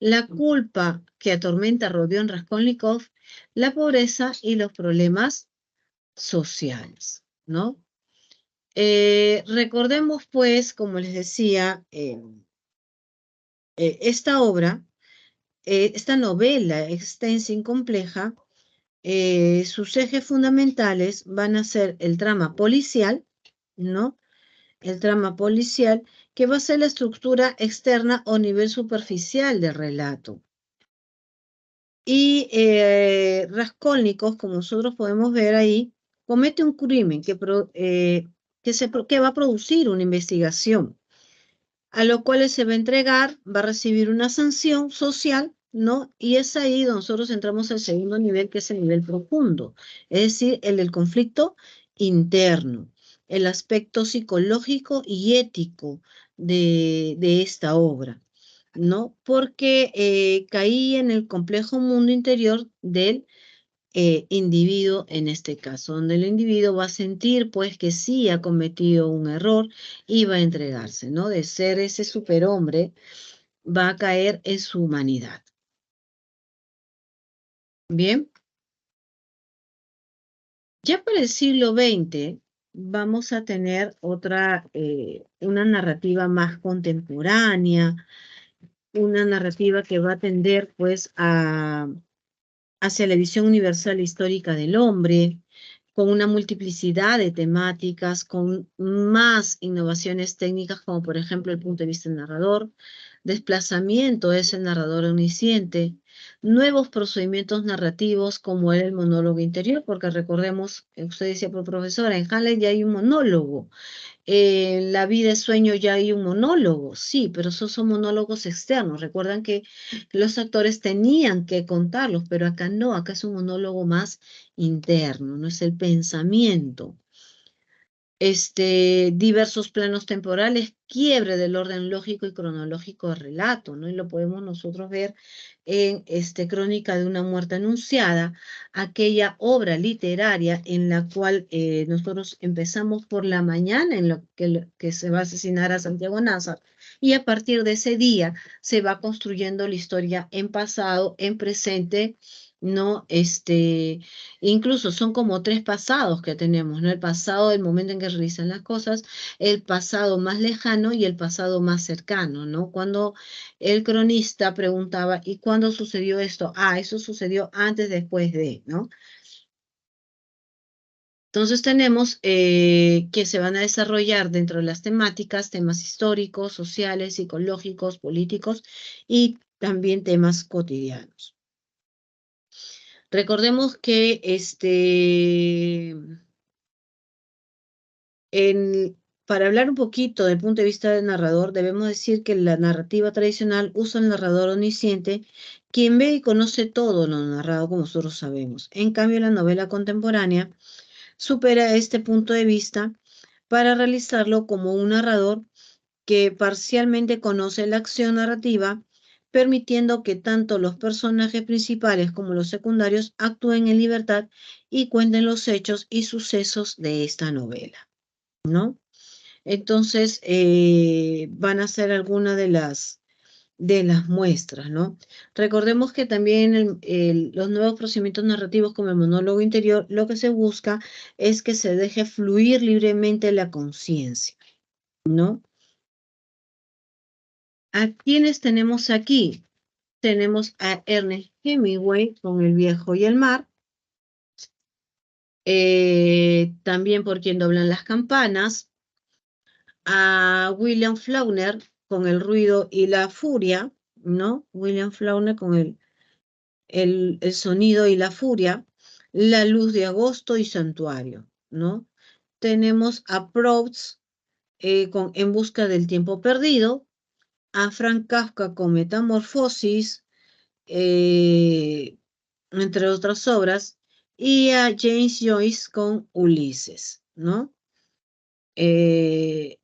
Speaker 1: la culpa que atormenta a Rodion Raskolnikov, la pobreza y los problemas sociales, ¿no? Recordemos, pues, como les decía, esta obra, esta novela extensa y compleja, sus ejes fundamentales van a ser el trama policial, ¿no? El trama policial, que va a ser la estructura externa o nivel superficial del relato. Y Raskolnikov, como nosotros podemos ver ahí, comete un crimen que va a producir una investigación, a lo cual se va a entregar, va a recibir una sanción social, ¿no? Y es ahí donde nosotros entramos al segundo nivel, que es el nivel profundo, es decir, el del conflicto interno, el aspecto psicológico y ético de esta obra, ¿no? Porque caí en el complejo mundo interior del individuo en este caso, donde el individuo va a sentir pues que sí ha cometido un error y va a entregarse, ¿no? De ser ese superhombre, va a caer en su humanidad. Bien, ya para el siglo XX vamos a tener una narrativa más contemporánea, una narrativa que va a tender pues hacia la visión universal histórica del hombre, con una multiplicidad de temáticas, con más innovaciones técnicas, como por ejemplo el punto de vista del narrador, desplazamiento de ese narrador omnisciente, nuevos procedimientos narrativos como el monólogo interior, porque recordemos, usted decía, profesora, en Hamlet ya hay un monólogo, La vida es sueño ya hay un monólogo, sí, pero esos son monólogos externos. Recuerdan que los actores tenían que contarlos, pero acá no, acá es un monólogo más interno, no es el pensamiento. Diversos planos temporales, quiebre del orden lógico y cronológico del relato, ¿no? Y lo podemos nosotros ver en Crónica de una muerte anunciada, aquella obra literaria en la cual nosotros empezamos por la mañana en que se va a asesinar a Santiago Nazar, y a partir de ese día se va construyendo la historia en pasado, en presente, ¿no? Incluso son como tres pasados que tenemos, ¿no? El pasado del momento en que realizan las cosas, el pasado más lejano y el pasado más cercano, ¿no? Cuando el cronista preguntaba, ¿y cuándo sucedió esto? Ah, eso sucedió antes, después de, ¿no? Entonces tenemos que se van a desarrollar dentro de las temáticas, temas históricos, sociales, psicológicos, políticos y también temas cotidianos. Recordemos que para hablar un poquito del punto de vista del narrador, debemos decir que la narrativa tradicional usa el narrador omnisciente, quien ve y conoce todo lo narrado, como nosotros sabemos. En cambio, la novela contemporánea supera este punto de vista para realizarlo como un narrador que parcialmente conoce la acción narrativa, permitiendo que tanto los personajes principales como los secundarios actúen en libertad y cuenten los hechos y sucesos de esta novela, ¿no? Entonces, van a ser algunas de las muestras, ¿no? Recordemos que también los nuevos procedimientos narrativos como el monólogo interior, lo que se busca es que se deje fluir libremente la conciencia, ¿no? ¿A quiénes tenemos aquí? Tenemos a Ernest Hemingway con El viejo y el mar, también Por quien doblan las campanas, a William Faulkner con El ruido y la furia, ¿no? William Faulkner con el sonido y la furia, La luz de agosto y Santuario, ¿no? Tenemos a Proust con En busca del tiempo perdido, a Frank Kafka con Metamorfosis, entre otras obras, y a James Joyce con Ulises, ¿no? Eh,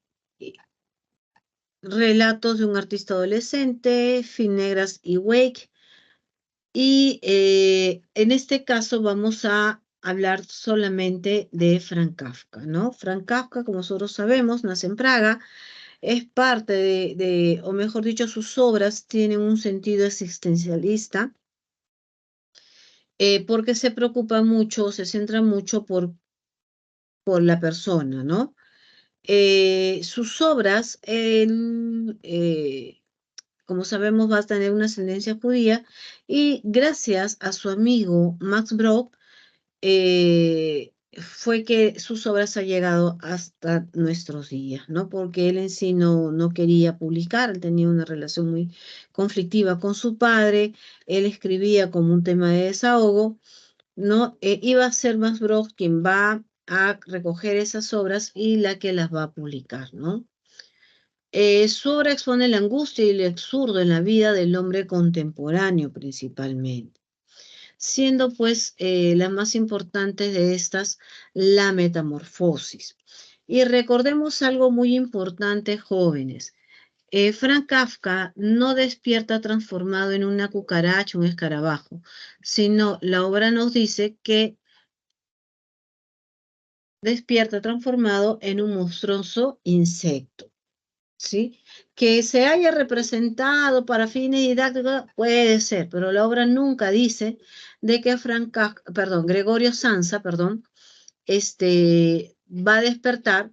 Speaker 1: Relatos de un artista adolescente, Finegras y Wake. Y en este caso vamos a hablar solamente de Frank Kafka, ¿no? Frank Kafka, como nosotros sabemos, nace en Praga, es parte o mejor dicho, sus obras tienen un sentido existencialista, porque se preocupa mucho, se centra mucho por la persona, ¿no? Sus obras, él, como sabemos, va a tener una ascendencia judía y gracias a su amigo Max Brod, fue que sus obras han llegado hasta nuestros días, ¿no? Porque él en sí no quería publicar, él tenía una relación muy conflictiva con su padre, él escribía como un tema de desahogo, ¿no? Iba a ser Max Brod quien va a recoger esas obras y la que las va a publicar, ¿no? Su obra expone la angustia y el absurdo en la vida del hombre contemporáneo principalmente, siendo pues las más importantes de estas la metamorfosis. Y recordemos algo muy importante, jóvenes. Frank Kafka no despierta transformado en una cucaracha, un escarabajo, sino la obra nos dice que despierta transformado en un monstruoso insecto. ¿Sí? Que se haya representado para fines didácticos puede ser, pero la obra nunca dice de que Gregorio Samsa, va a despertar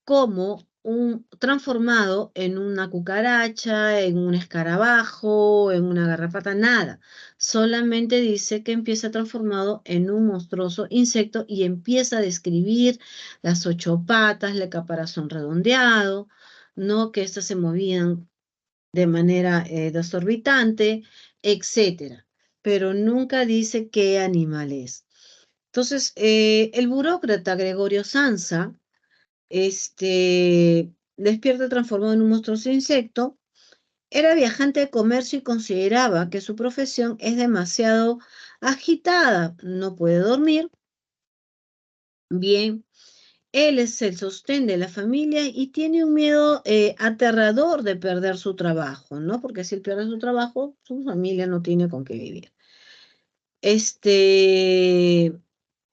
Speaker 1: como un transformado en una cucaracha, en un escarabajo, en una garrapata, nada. Solamente dice que empieza transformado en un monstruoso insecto y empieza a describir las 8 patas, el caparazón redondeado, ¿no? Que éstas se movían de manera desorbitante, etcétera. Pero nunca dice qué animal es. Entonces, el burócrata Gregorio Samsa, despierta transformado en un monstruoso insecto, era viajante de comercio y consideraba que su profesión es demasiado agitada, no puede dormir bien. Él es el sostén de la familia y tiene un miedo aterrador de perder su trabajo, ¿no? Porque si él pierde su trabajo, su familia no tiene con qué vivir.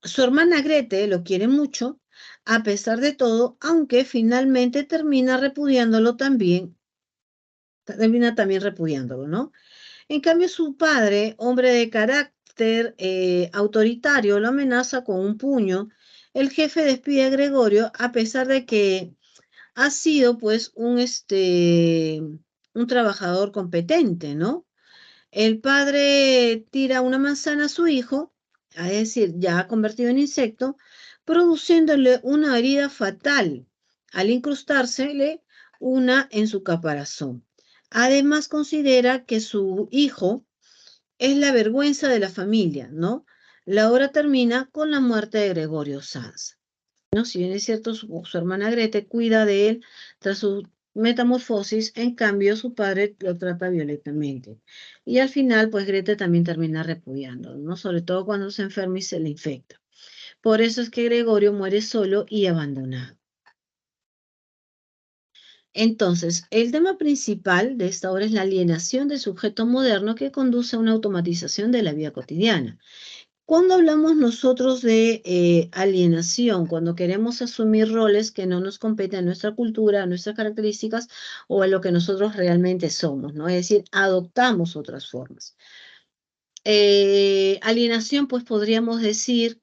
Speaker 1: Su hermana Grete lo quiere mucho, a pesar de todo, aunque finalmente termina también repudiándolo, ¿no? En cambio, su padre, hombre de carácter autoritario, lo amenaza con un puño. El jefe despide a Gregorio a pesar de que ha sido, pues, un trabajador competente, ¿no? El padre tira una manzana a su hijo, es decir, ya convertido en insecto, produciéndole una herida fatal al incrustársele una en su caparazón. Además, considera que su hijo es la vergüenza de la familia, ¿no? La obra termina con la muerte de Gregorio Sanz, ¿no? Si bien es cierto, su hermana Grete cuida de él tras su metamorfosis, en cambio su padre lo trata violentamente. Y al final, pues Grete también termina repudiándolo, ¿no? Sobre todo cuando se enferma y se le infecta. Por eso es que Gregorio muere solo y abandonado. Entonces, el tema principal de esta obra es la alienación del sujeto moderno que conduce a una automatización de la vida cotidiana. Cuando hablamos nosotros de alienación, cuando queremos asumir roles que no nos competen a nuestra cultura, a nuestras características o a lo que nosotros realmente somos, ¿no? Es decir, adoptamos otras formas. Alienación, pues podríamos decir,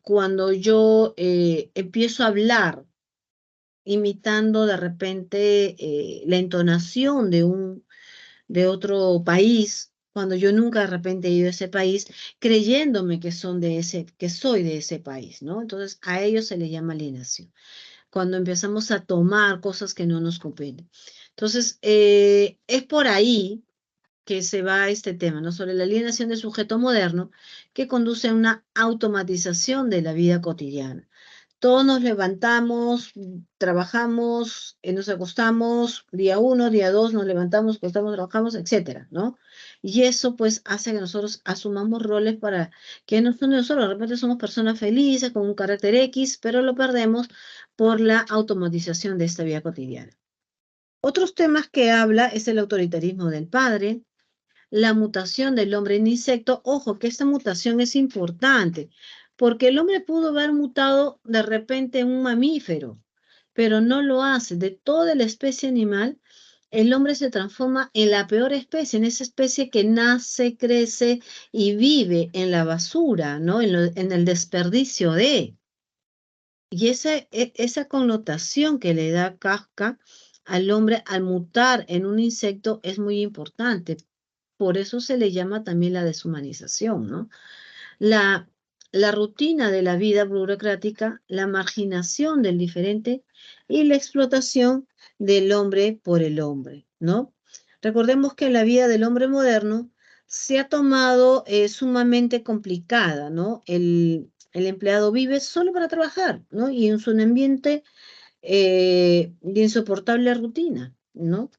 Speaker 1: cuando yo empiezo a hablar imitando de repente la entonación de otro país, cuando yo nunca de repente he ido a ese país, creyéndome que soy de ese país, ¿no? Entonces a ellos se les llama alienación, cuando empezamos a tomar cosas que no nos competen. Entonces, es por ahí que se va a este tema, ¿no? Sobre la alienación del sujeto moderno que conduce a una automatización de la vida cotidiana. Todos nos levantamos, trabajamos, nos acostamos, día uno, día dos, nos levantamos, acostamos, trabajamos, etcétera, ¿no? Y eso pues hace que nosotros asumamos roles para que no son de nosotros. De repente somos personas felices con un carácter X, pero lo perdemos por la automatización de esta vida cotidiana. Otros temas que habla es el autoritarismo del padre, la mutación del hombre en insecto. Ojo, que esta mutación es importante, porque el hombre pudo haber mutado de repente en un mamífero, pero no lo hace. De toda la especie animal, el hombre se transforma en la peor especie, en esa especie que nace, crece y vive en la basura, ¿no? En el desperdicio de. Y esa connotación que le da Kafka al hombre al mutar en un insecto es muy importante. Por eso se le llama también la deshumanización, ¿no? La, la rutina de la vida burocrática, la marginación del diferente y la explotación del hombre por el hombre, ¿no? Recordemos que la vida del hombre moderno se ha tomado sumamente complicada, ¿no? El empleado vive solo para trabajar, ¿no? Y en su ambiente de insoportable rutina, ¿no?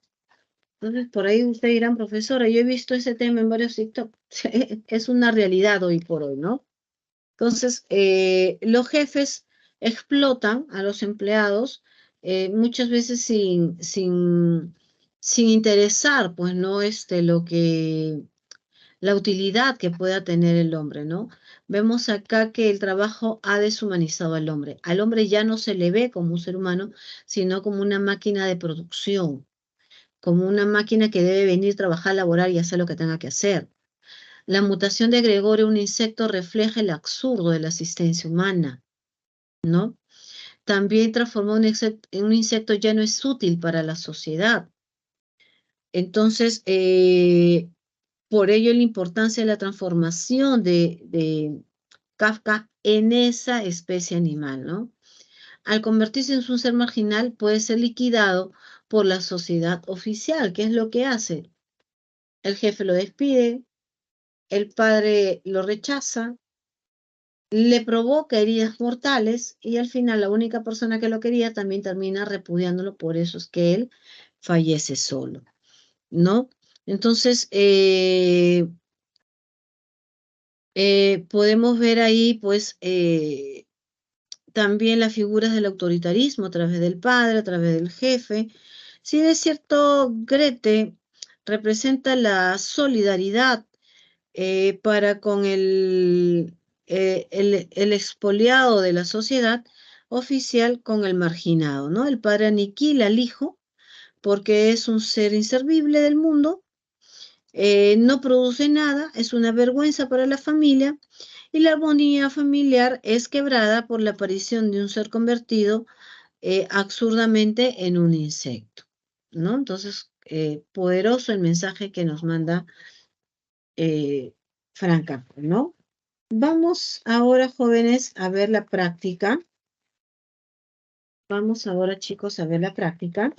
Speaker 1: Entonces, por ahí ustedes dirán, profesora, yo he visto ese tema en varios TikTok. Es una realidad hoy por hoy, ¿no? Entonces, los jefes explotan a los empleados muchas veces sin interesar, pues, ¿no? La utilidad que pueda tener el hombre, ¿no? Vemos acá que el trabajo ha deshumanizado al hombre. Al hombre ya no se le ve como un ser humano, sino como una máquina de producción, como una máquina que debe venir, trabajar, laborar y hacer lo que tenga que hacer. La mutación de Gregorio, un insecto, refleja el absurdo de la existencia humana, ¿no? También transformó en un insecto ya no es útil para la sociedad. Entonces, por ello la importancia de la transformación de Kafka en esa especie animal, ¿no? Al convertirse en un ser marginal, puede ser liquidado por la sociedad oficial. ¿Qué es lo que hace? El jefe lo despide, el padre lo rechaza, le provoca heridas mortales y al final la única persona que lo quería también termina repudiándolo, por eso es que él fallece solo, ¿no? Entonces, podemos ver ahí, pues, también las figuras del autoritarismo a través del padre, a través del jefe. Si es cierto, Grete representa la solidaridad para con el expoliado de la sociedad oficial con el marginado, ¿no? El padre aniquila al hijo porque es un ser inservible del mundo, no produce nada, es una vergüenza para la familia y la armonía familiar es quebrada por la aparición de un ser convertido absurdamente en un insecto, ¿no? Entonces, poderoso el mensaje que nos manda Franca, ¿no? Vamos ahora, jóvenes, a ver la práctica. Vamos ahora, chicos, a ver la práctica.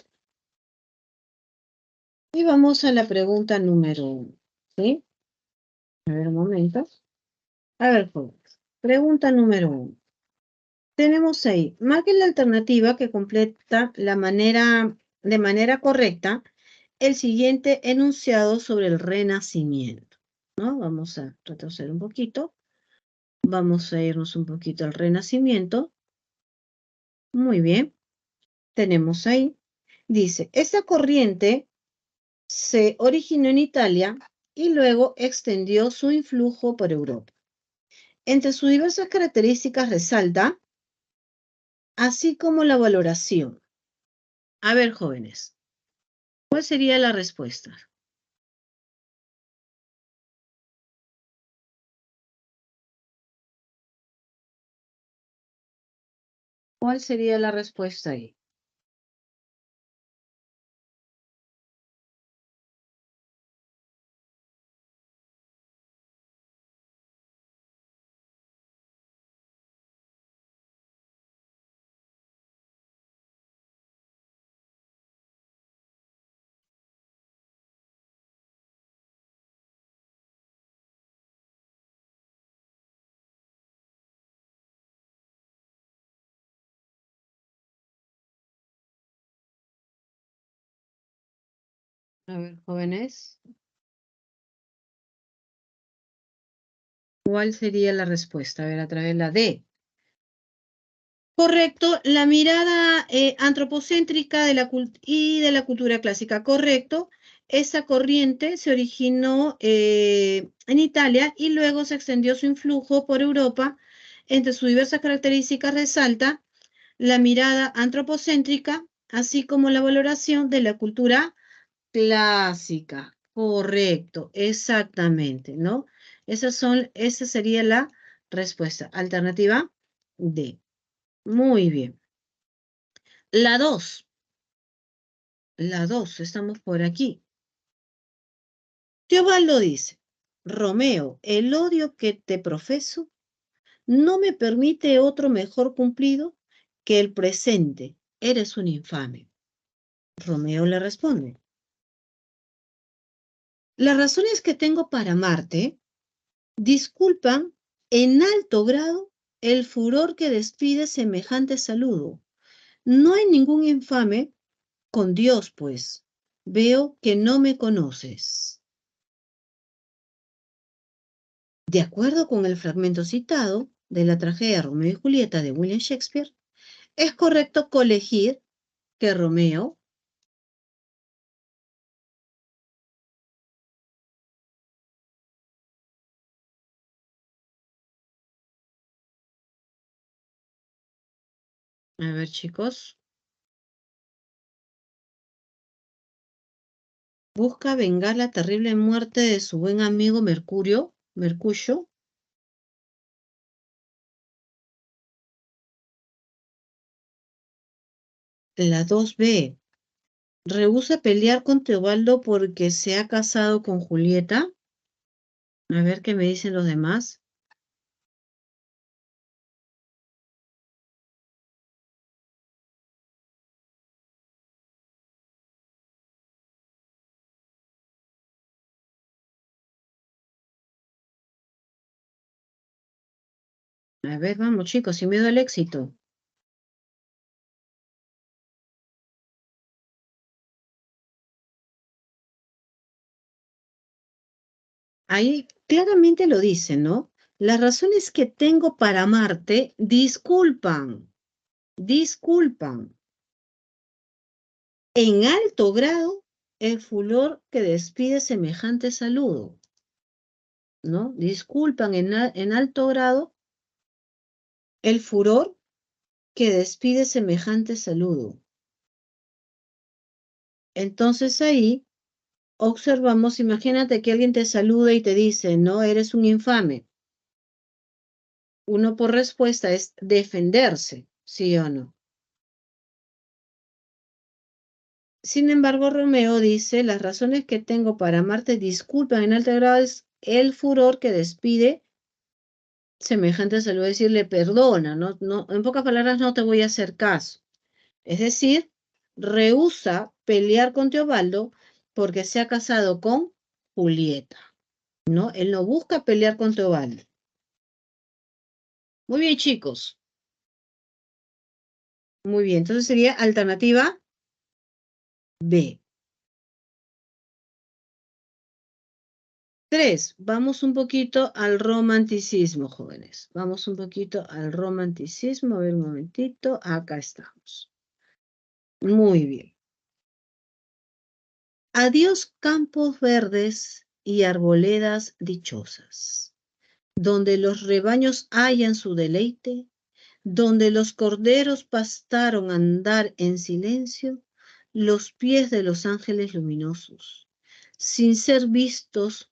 Speaker 1: Y vamos a la pregunta número 1. ¿Sí? A ver, un momento. A ver, jóvenes. Pregunta número 1. Tenemos ahí, marquen la alternativa que completa de manera correcta el siguiente enunciado sobre el renacimiento, ¿no? Vamos a retroceder un poquito. Vamos a irnos un poquito al renacimiento. Muy bien. Tenemos ahí. Dice, esta corriente se originó en Italia y luego extendió su influjo por Europa. Entre sus diversas características resalta, así como la valoración. A ver, jóvenes, ¿cuál sería la respuesta? ¿Cuál sería la respuesta ahí? A ver, jóvenes. ¿Cuál sería la respuesta? A ver, a través de la D. Correcto, la mirada antropocéntrica y de la cultura clásica, correcto. Esa corriente se originó en Italia y luego se extendió su influjo por Europa. Entre sus diversas características resalta la mirada antropocéntrica, así como la valoración de la cultura clásica. Correcto, exactamente, ¿no? Esa sería la respuesta. Alternativa D. Muy bien. La 2, estamos por aquí. Teobaldo dice, Romeo, el odio que te profeso no me permite otro mejor cumplido que el presente. Eres un infame. Romeo le responde, las razones que tengo para amarte disculpan en alto grado el furor que despide semejante saludo. No hay ningún infame con Dios, pues. Veo que no me conoces. De acuerdo con el fragmento citado de la tragedia Romeo y Julieta de William Shakespeare, es correcto colegir que Romeo, a ver chicos, busca vengar la terrible muerte de su buen amigo Mercurio. La 2B, rehúsa pelear con Teobaldo porque se ha casado con Julieta. A ver qué me dicen los demás. A ver, vamos chicos, sin miedo al éxito. Ahí claramente lo dice, ¿no? Las razones que tengo para amarte disculpan en alto grado el furor que despide semejante saludo, ¿no? Disculpan en alto grado el furor que despide semejante saludo. Entonces ahí observamos, imagínate que alguien te saluda y te dice, no, eres un infame. Uno por respuesta es defenderse, ¿sí o no? Sin embargo, Romeo dice, las razones que tengo para amarte disculpan en alto grado es el furor que despide semejante saludo, decirle perdona, no, no, en pocas palabras no te voy a hacer caso. Es decir, rehúsa pelear con Teobaldo porque se ha casado con Julieta, ¿no? Él no busca pelear con Teobaldo. Muy bien, chicos. Muy bien, entonces sería alternativa B. 3, vamos un poquito al romanticismo, jóvenes. Vamos un poquito al romanticismo. A ver un momentito. Acá estamos. Muy bien. Adiós campos verdes y arboledas dichosas, donde los rebaños hallan su deleite, donde los corderos pastaron andar en silencio, los pies de los ángeles luminosos, sin ser vistos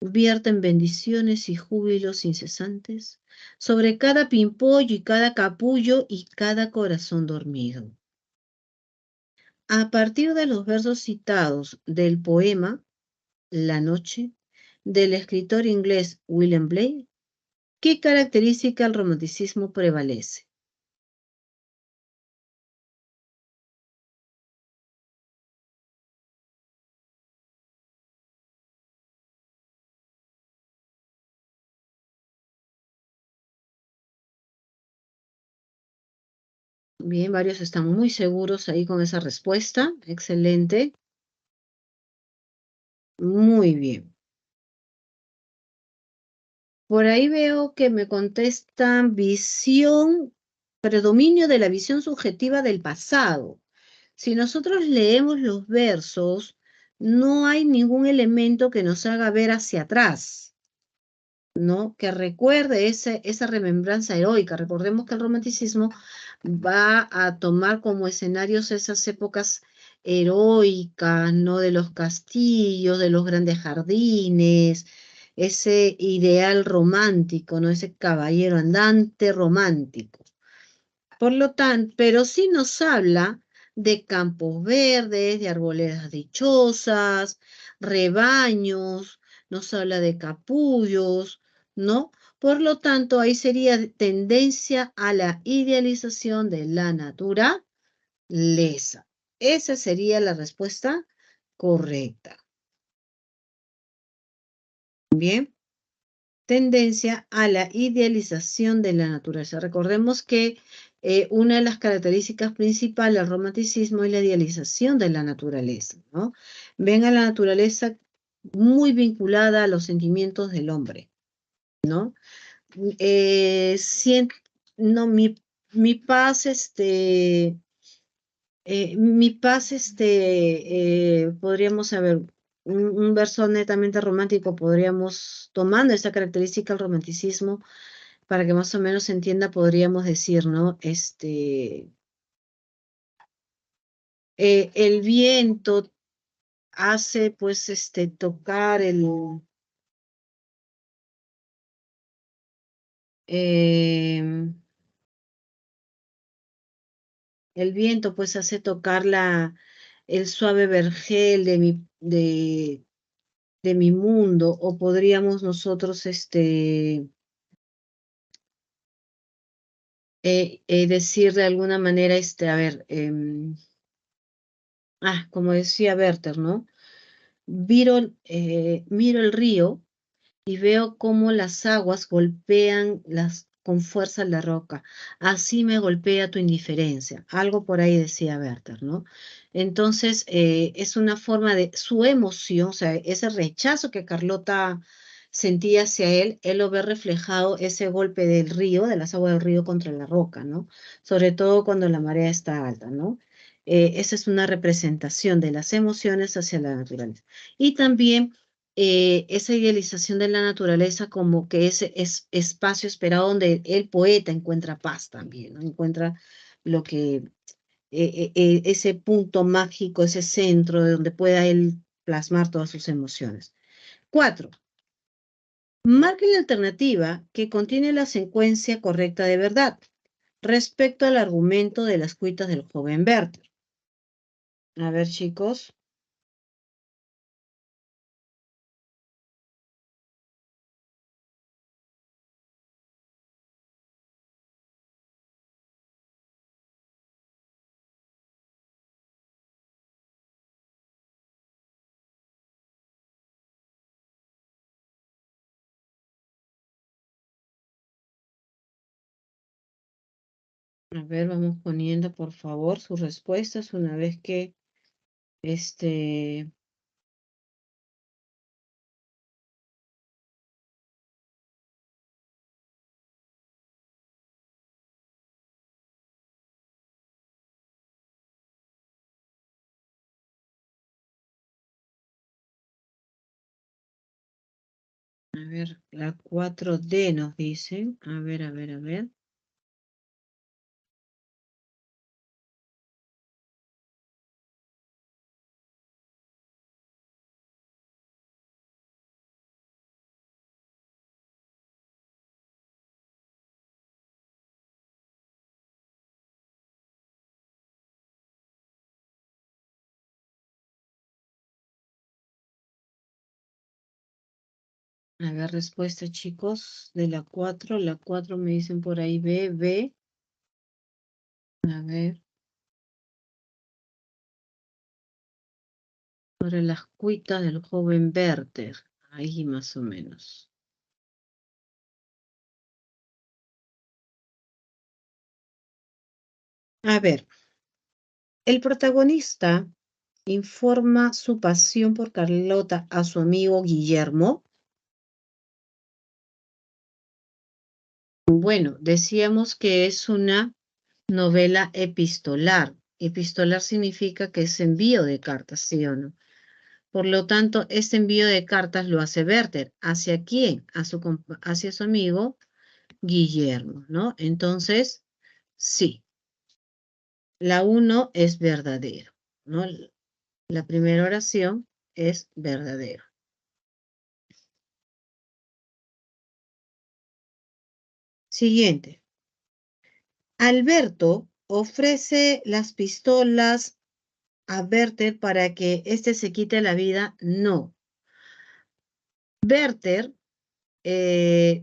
Speaker 1: vierten bendiciones y júbilos incesantes sobre cada pimpollo y cada capullo y cada corazón dormido. A partir de los versos citados del poema La noche, del escritor inglés William Blake, ¿qué característica del romanticismo prevalece? Bien, varios están muy seguros ahí con esa respuesta. Excelente. Muy bien. Por ahí veo que me contestan visión, predominio de la visión subjetiva del pasado. Si nosotros leemos los versos, no hay ningún elemento que nos haga ver hacia atrás, ¿no? Que recuerde esa remembranza heroica. Recordemos que el romanticismo va a tomar como escenarios esas épocas heroicas, ¿no? De los castillos, de los grandes jardines, ese ideal romántico, ¿no? Ese caballero andante romántico. Por lo tanto, pero sí nos habla de campos verdes, de arboledas dichosas, rebaños, nos habla de capullos, ¿no? Por lo tanto, ahí sería tendencia a la idealización de la naturaleza. Esa sería la respuesta correcta. Bien. Tendencia a la idealización de la naturaleza. Recordemos que una de las características principales del romanticismo es la idealización de la naturaleza, ¿no? Ven a la naturaleza muy vinculada a los sentimientos del hombre, ¿no? Eh, sien- no, mi paz, podríamos saber, un verso netamente romántico, podríamos, tomando esa característica del romanticismo, para que más o menos se entienda, podríamos decir, ¿no? El viento hace, pues, tocar eh, el viento, pues, hace tocar el suave vergel de mi mundo, o podríamos nosotros, decir de alguna manera, a ver, como decía Werther, ¿no? Miro el río y veo cómo las aguas golpean con fuerza la roca. Así me golpea tu indiferencia. Algo por ahí decía Werther, ¿no? Entonces, es una forma de su emoción, o sea, ese rechazo que Carlota sentía hacia él lo ve reflejado ese golpe del río, de las aguas del río contra la roca, ¿no? Sobre todo cuando la marea está alta, ¿no? Esa es una representación de las emociones hacia la naturaleza. Y también esa idealización de la naturaleza como que ese es espacio esperado donde el poeta encuentra paz también, ¿no? Encuentra lo que, ese punto mágico, ese centro de donde pueda él plasmar todas sus emociones. 4. Marque la alternativa que contiene la secuencia correcta de verdad respecto al argumento de las cuitas del joven Werther. A ver, chicos. A ver, vamos poniendo por favor sus respuestas una vez que este A ver, la 4D nos dicen. A ver, a ver, a ver. A ver, respuesta, chicos, de la 4. La 4 me dicen por ahí B, B. A ver, sobre las cuitas del joven Werther. Ahí más o menos. A ver, el protagonista informa su pasión por Carlota a su amigo Guillermo. Bueno, decíamos que es una novela epistolar. Epistolar significa que es envío de cartas, ¿sí o no? Por lo tanto, este envío de cartas lo hace Werther. ¿Hacia quién? Hacia su amigo Guillermo, ¿no? Entonces, sí, la uno es verdadero, ¿no? La primera oración es verdadero. Siguiente. Alberto ofrece las pistolas a Werther para que éste se quite la vida. No. Werther,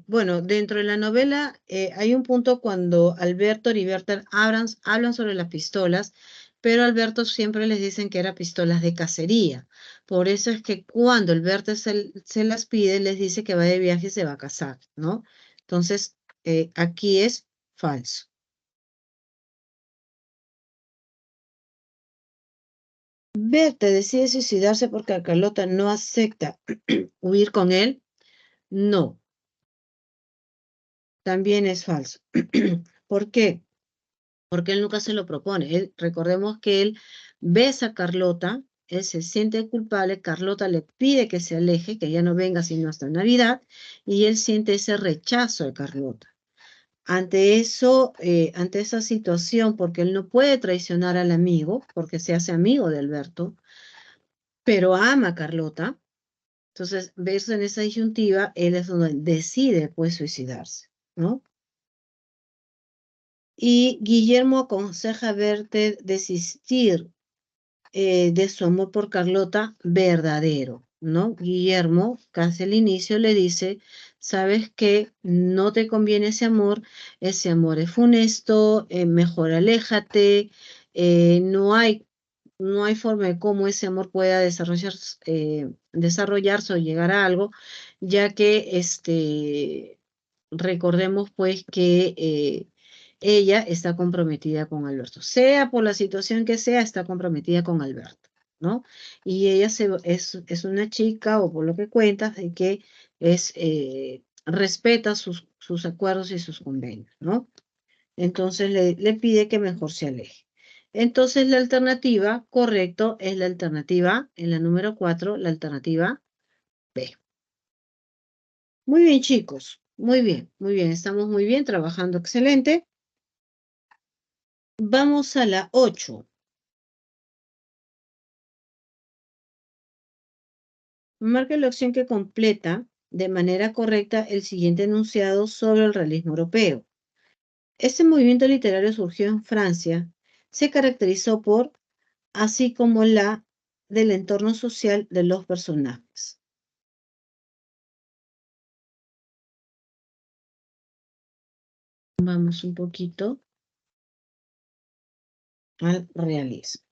Speaker 1: bueno, dentro de la novela hay un punto cuando Alberto y Werther hablan sobre las pistolas, pero a Alberto siempre les dicen que eran pistolas de cacería. Por eso es que cuando Alberto se las pide, les dice que va de viaje y se va a casar, ¿no? Entonces, aquí es falso. Werther decide suicidarse porque Carlota no acepta huir con él. No, también es falso. ¿Por qué? Porque él nunca se lo propone. Recordemos que él besa a Carlota, él se siente culpable, Carlota le pide que se aleje, que ya no venga sino hasta Navidad, y él siente ese rechazo de Carlota. Ante eso, ante esa situación, porque él no puede traicionar al amigo, porque se hace amigo de Alberto, pero ama a Carlota, entonces, verse en esa disyuntiva, él es donde decide, pues, suicidarse, ¿no? Y Guillermo aconseja verte desistir de su amor por Carlota verdadero, ¿no? Guillermo, casi al inicio, le dice, sabes que no te conviene ese amor es funesto, mejor aléjate, no hay forma de cómo ese amor pueda desarrollarse o llegar a algo, ya que recordemos pues que ella está comprometida con Alberto. Sea por la situación que sea, está comprometida con Alberto, ¿no? Y ella es una chica, o por lo que cuentas, de que respeta sus acuerdos y sus convenios, ¿no? Entonces le pide que mejor se aleje. Entonces la alternativa, correcto, es la alternativa, en la número 4, la alternativa B. Muy bien, chicos. Muy bien. Estamos muy bien, trabajando excelente. Vamos a la 8. Marca la opción que completa de manera correcta el siguiente enunciado sobre el realismo europeo. Este movimiento literario surgió en Francia, se caracterizó por, así como la del entorno social de los personajes. Vamos un poquito al realismo.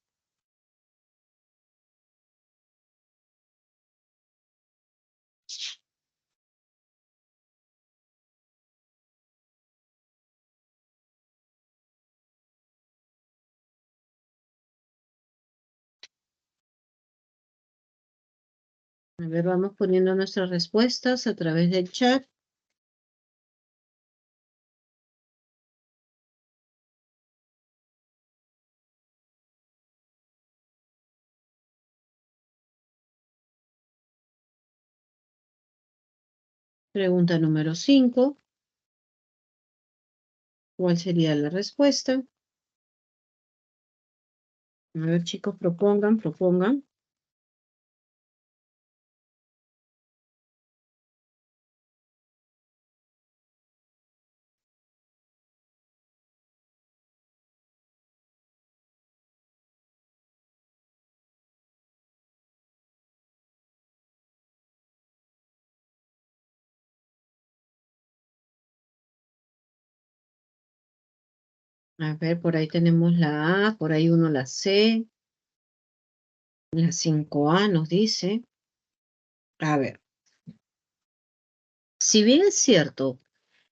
Speaker 1: A ver, vamos poniendo nuestras respuestas a través del chat. Pregunta número 5. ¿Cuál sería la respuesta? A ver, chicos, propongan. A ver, por ahí tenemos la A, por ahí uno la C, la 5A nos dice. A ver, si bien es cierto,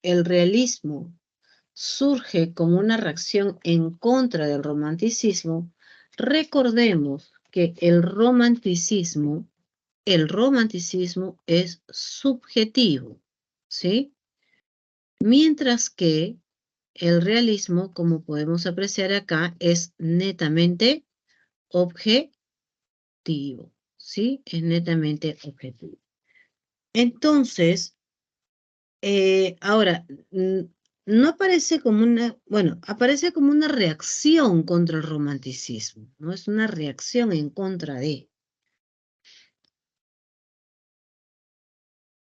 Speaker 1: el realismo surge como una reacción en contra del romanticismo, recordemos que el romanticismo es subjetivo, ¿sí? Mientras que el realismo, como podemos apreciar acá, es netamente objetivo, ¿sí? Es netamente objetivo. Entonces, ahora, no aparece como bueno, aparece como una reacción contra el romanticismo, ¿no? Es una reacción en contra de.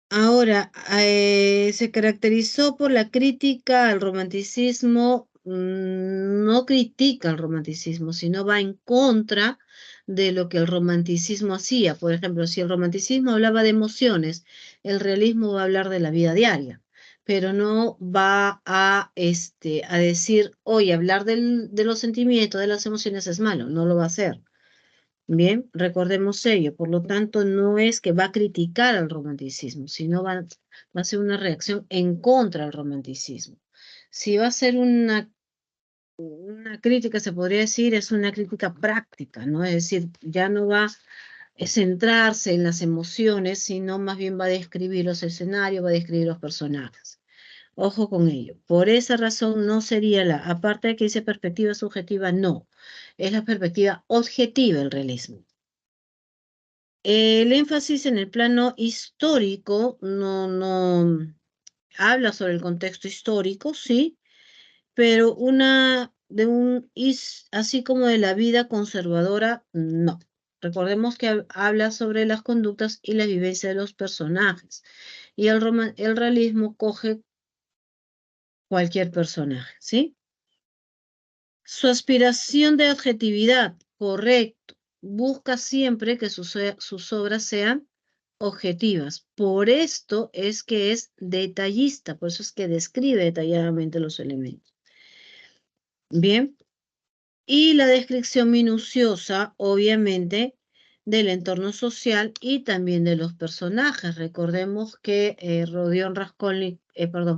Speaker 1: Ahora, se caracterizó por la crítica al romanticismo, no critica al romanticismo, sino va en contra de lo que el romanticismo hacía. Por ejemplo, si el romanticismo hablaba de emociones, el realismo va a hablar de la vida diaria, pero no va a decir, oye, hablar de los sentimientos, de las emociones es malo, no lo va a hacer. Bien, recordemos ello. Por lo tanto, no es que va a criticar al romanticismo, sino va a ser una reacción en contra del romanticismo. Si va a ser una crítica, se podría decir, es una crítica práctica, ¿no? Es decir, ya no va a centrarse en las emociones, sino más bien va a describir los escenarios, va a describir los personajes. Ojo con ello. Por esa razón no sería aparte de que dice perspectiva subjetiva, no. Es la perspectiva objetiva el realismo. El énfasis en el plano histórico no habla sobre el contexto histórico, sí, pero así como de la vida conservadora, no. Recordemos que habla sobre las conductas y la vivencia de los personajes. Y el realismo coge cualquier personaje, ¿sí? Su aspiración de objetividad, correcto. Busca siempre que sus obras sean objetivas. Por esto es que es detallista, por eso es que describe detalladamente los elementos. Bien, y la descripción minuciosa, obviamente, del entorno social y también de los personajes. Recordemos que Rodion Raskolnikov,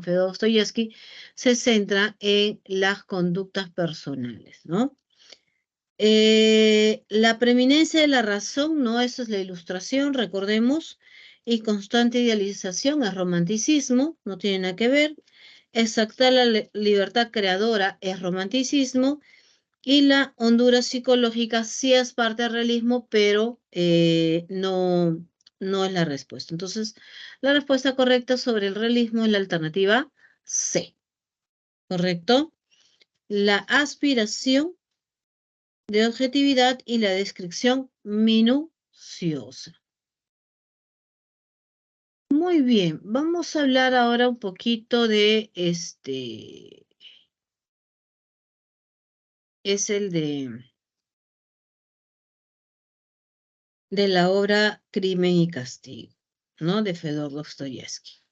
Speaker 1: Fedor Dostoyevsky, se centra en las conductas personales, ¿no? La preeminencia de la razón, ¿no? Esa es la ilustración, recordemos, y constante idealización es romanticismo, no tiene nada que ver. Exaltar la libertad creadora es romanticismo, y la hondura psicológica sí es parte del realismo, pero no es la respuesta. Entonces, la respuesta correcta sobre el realismo es la alternativa C, ¿correcto? La aspiración de objetividad y la descripción minuciosa. Muy bien, vamos a hablar ahora un poquito es el de la obra Crimen y Castigo, ¿no? De Fedor Dostoyevsky.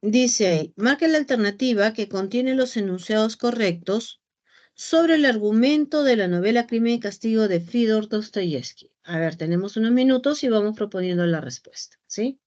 Speaker 1: Dice ahí, marca la alternativa que contiene los enunciados correctos sobre el argumento de la novela Crimen y Castigo de Fyodor Dostoyevsky. A ver, tenemos unos minutos y vamos proponiendo la respuesta, ¿sí?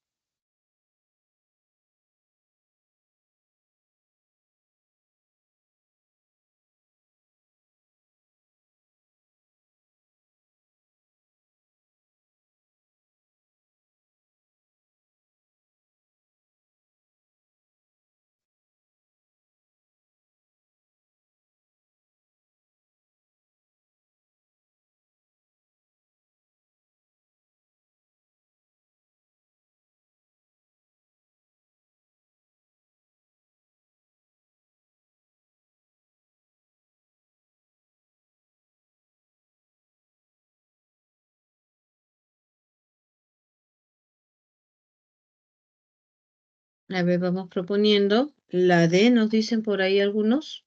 Speaker 1: A ver, vamos proponiendo. La D, nos dicen por ahí algunos.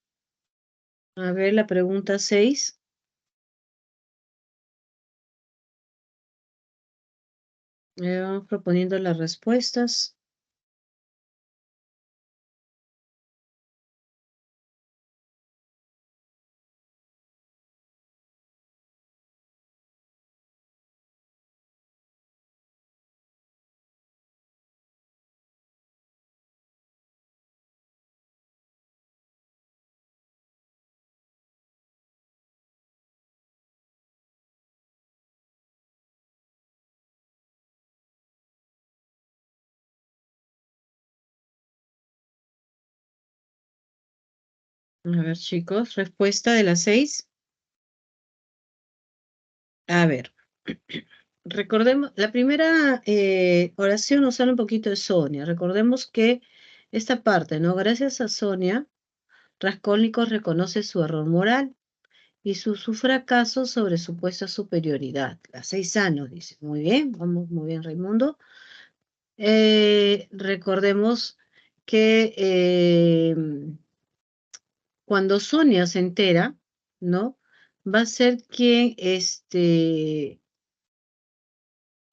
Speaker 1: A ver, la pregunta 6. Vamos proponiendo las respuestas. A ver, chicos, respuesta de las 6. A ver, recordemos, la primera oración nos habla un poquito de Sonia. Recordemos que esta parte, ¿no? Gracias a Sonia, Raskolnikov reconoce su error moral y su fracaso sobre supuesta superioridad. Las 6 años, dice. Muy bien, vamos muy bien, Raimundo. Recordemos que cuando Sonia se entera, ¿no? Va a ser quien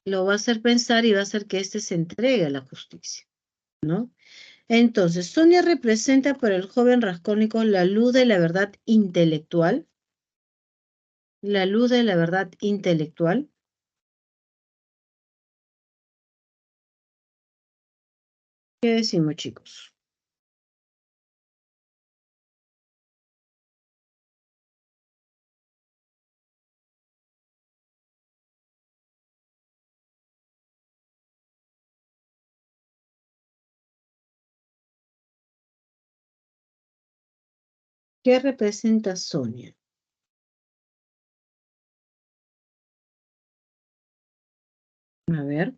Speaker 1: lo va a hacer pensar y va a hacer que se entregue a la justicia, ¿no? Entonces, Sonia representa para el joven Raskolnikov la luz de la verdad intelectual, la luz de la verdad intelectual. ¿Qué decimos, chicos? ¿Qué representa Sonia? A ver.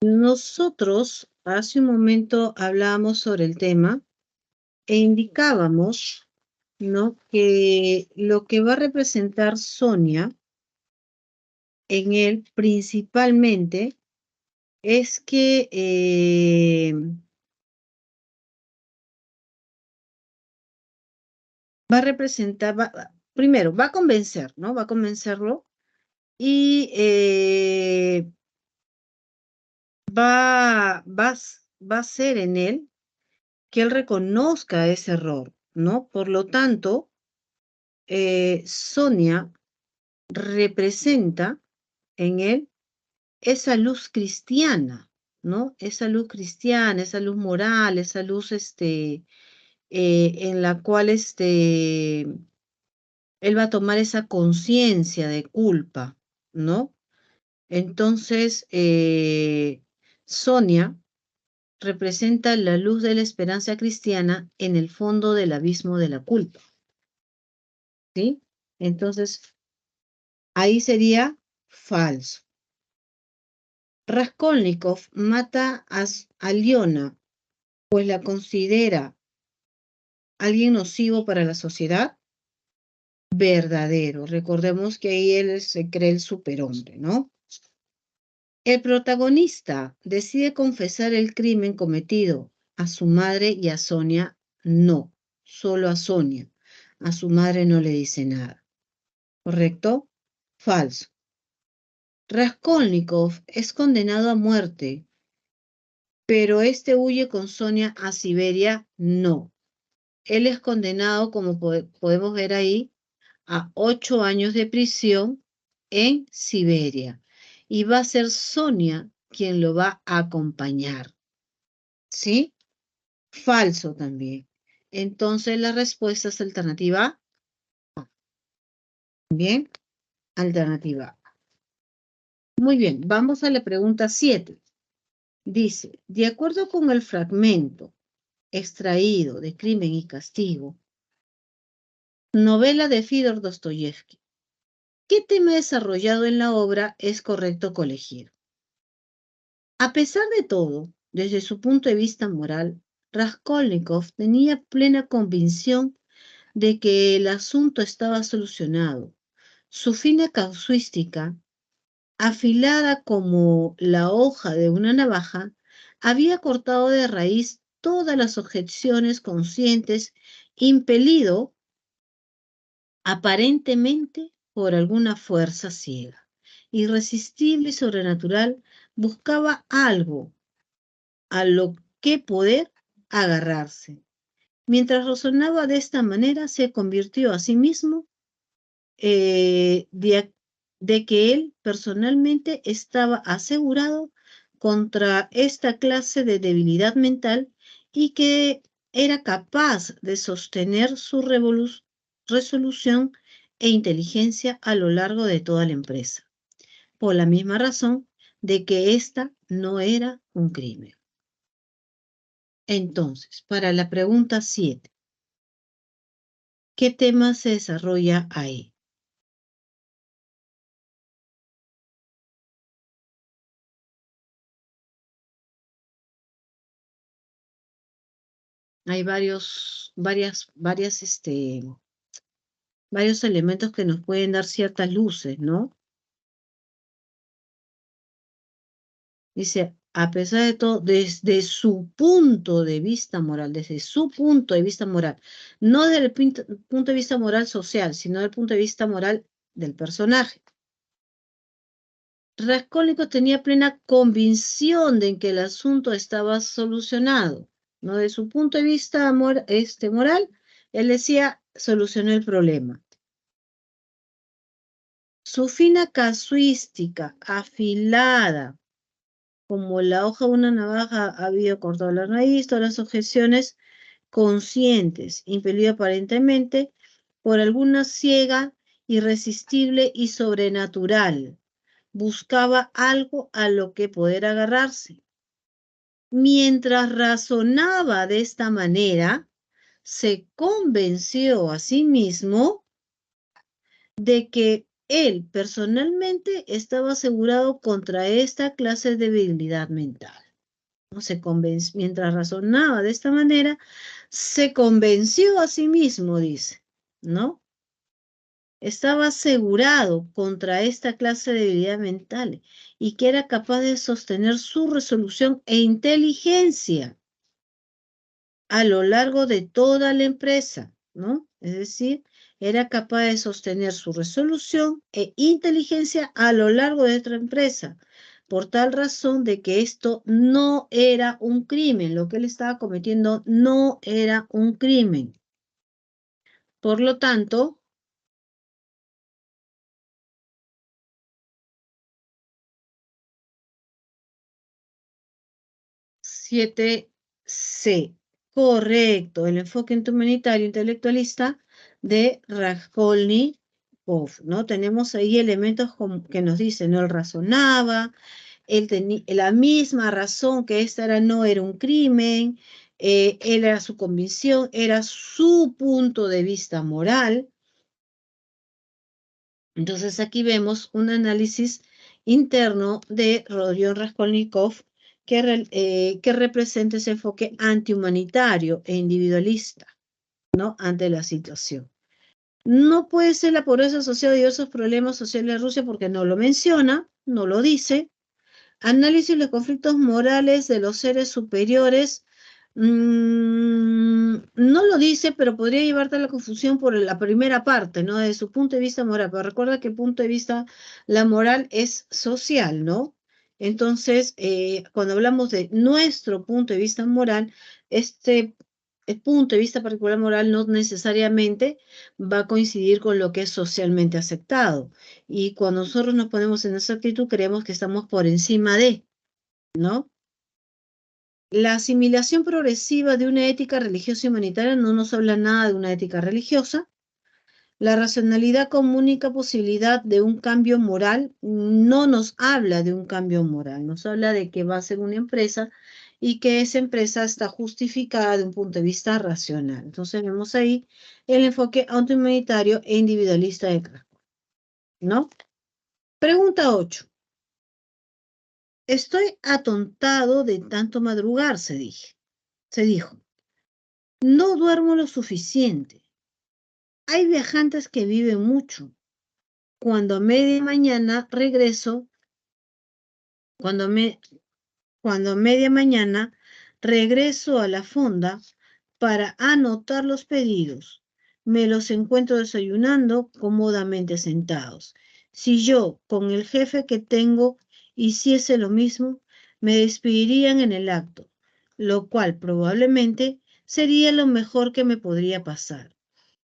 Speaker 1: Nosotros hace un momento hablábamos sobre el tema e indicábamos, ¿no? Que lo que va a representar Sonia en él principalmente es que va a representar, primero, va a convencer, ¿no? Va a convencerlo y va a ser en él que él reconozca ese error, ¿no? Por lo tanto, Sonia representa en él esa luz cristiana, ¿no? Esa luz cristiana, esa luz moral, esa luz en la cual él va a tomar esa conciencia de culpa, ¿no? Entonces, Sonia representa la luz de la esperanza cristiana en el fondo del abismo de la culpa, ¿sí? Entonces, ahí sería falso. Raskolnikov mata a Liona, pues la considera alguien nocivo para la sociedad. Verdadero. Recordemos que ahí él se cree el superhombre, ¿no? El protagonista decide confesar el crimen cometido a su madre y a Sonia. No, solo a Sonia. A su madre no le dice nada. ¿Correcto? Falso. Raskolnikov es condenado a muerte, pero este huye con Sonia a Siberia. No. Él es condenado, como podemos ver ahí, a 8 años de prisión en Siberia. Y va a ser Sonia quien lo va a acompañar. ¿Sí? Falso también. Entonces la respuesta es alternativa A. Bien, alternativa A. Muy bien, vamos a la pregunta 7. Dice, de acuerdo con el fragmento extraído de Crimen y Castigo, novela de Fyodor Dostoyevsky, ¿qué tema desarrollado en la obra es correcto colegir? A pesar de todo, desde su punto de vista moral, Raskolnikov tenía plena convicción de que el asunto estaba solucionado. Su fina casuística, afilada como la hoja de una navaja, había cortado de raíz todas las objeciones conscientes, impelido aparentemente por alguna fuerza ciega, irresistible y sobrenatural, buscaba algo a lo que poder agarrarse. Mientras razonaba de esta manera, se convirtió a sí mismo de que él personalmente estaba asegurado contra esta clase de debilidad mental y que era capaz de sostener su resolución e inteligencia a lo largo de toda la empresa, por la misma razón de que esta no era un crimen. Entonces, para la pregunta 7, ¿qué tema se desarrolla ahí? Hay varios elementos que nos pueden dar ciertas luces, ¿no? Dice, a pesar de todo, desde su punto de vista moral, desde su punto de vista moral, no desde el punto de vista moral social, sino desde el punto de vista moral del personaje. Raskolnikov tenía plena convicción de que el asunto estaba solucionado, ¿no? De su punto de vista moral, él decía, solucionó el problema. Su fina casuística, afilada, como la hoja de una navaja había cortado la raíz, todas las objeciones conscientes, impelido aparentemente por alguna ciega, irresistible y sobrenatural. Buscaba algo a lo que poder agarrarse. Mientras razonaba de esta manera, se convenció a sí mismo de que él personalmente estaba asegurado contra esta clase de debilidad mental. ¿No? Mientras razonaba de esta manera, se convenció a sí mismo, dice, ¿no? Estaba asegurado contra esta clase de debilidad mental y que era capaz de sostener su resolución e inteligencia a lo largo de toda la empresa, ¿no? Es decir, era capaz de sostener su resolución e inteligencia a lo largo de otra empresa, por tal razón de que esto no era un crimen, lo que él estaba cometiendo no era un crimen. Por lo tanto, 7C. Correcto, el enfoque humanitario intelectualista de Raskolnikov, ¿no? Tenemos ahí elementos que nos dicen, ¿no? Él razonaba, él tenía la misma razón que no era un crimen, él era su convicción, era su punto de vista moral. Entonces aquí vemos un análisis interno de Rodion Raskolnikov que representa ese enfoque antihumanitario e individualista, ¿no? Ante la situación. No puede ser la pobreza asociada a diversos problemas sociales de Rusia porque no lo menciona, no lo dice. Análisis de los conflictos morales de los seres superiores. No lo dice, pero podría llevarte a la confusión por la primera parte, ¿no? Desde su punto de vista moral. Pero recuerda que el punto de vista, la moral es social, ¿no? Entonces, cuando hablamos de nuestro punto de vista moral, el punto de vista particular moral no necesariamente va a coincidir con lo que es socialmente aceptado. Y cuando nosotros nos ponemos en esa actitud, creemos que estamos por encima de, ¿no? La asimilación progresiva de una ética religiosa y humanitaria no nos habla nada de una ética religiosa. La racionalidad como única posibilidad de un cambio moral no nos habla de un cambio moral, nos habla de que va a ser una empresa y que esa empresa está justificada de un punto de vista racional. Entonces vemos ahí el enfoque antihumanitario e individualista de Krakow, ¿no? Pregunta 8. Estoy atontado de tanto madrugar, se dijo. No duermo lo suficiente. Hay viajantes que viven mucho. Cuando a media mañana regreso, cuando, cuando a media mañana regreso a la fonda para anotar los pedidos. Me los encuentro desayunando cómodamente sentados. Si yo, con el jefe que tengo, hiciese lo mismo, me despedirían en el acto, lo cual probablemente sería lo mejor que me podría pasar.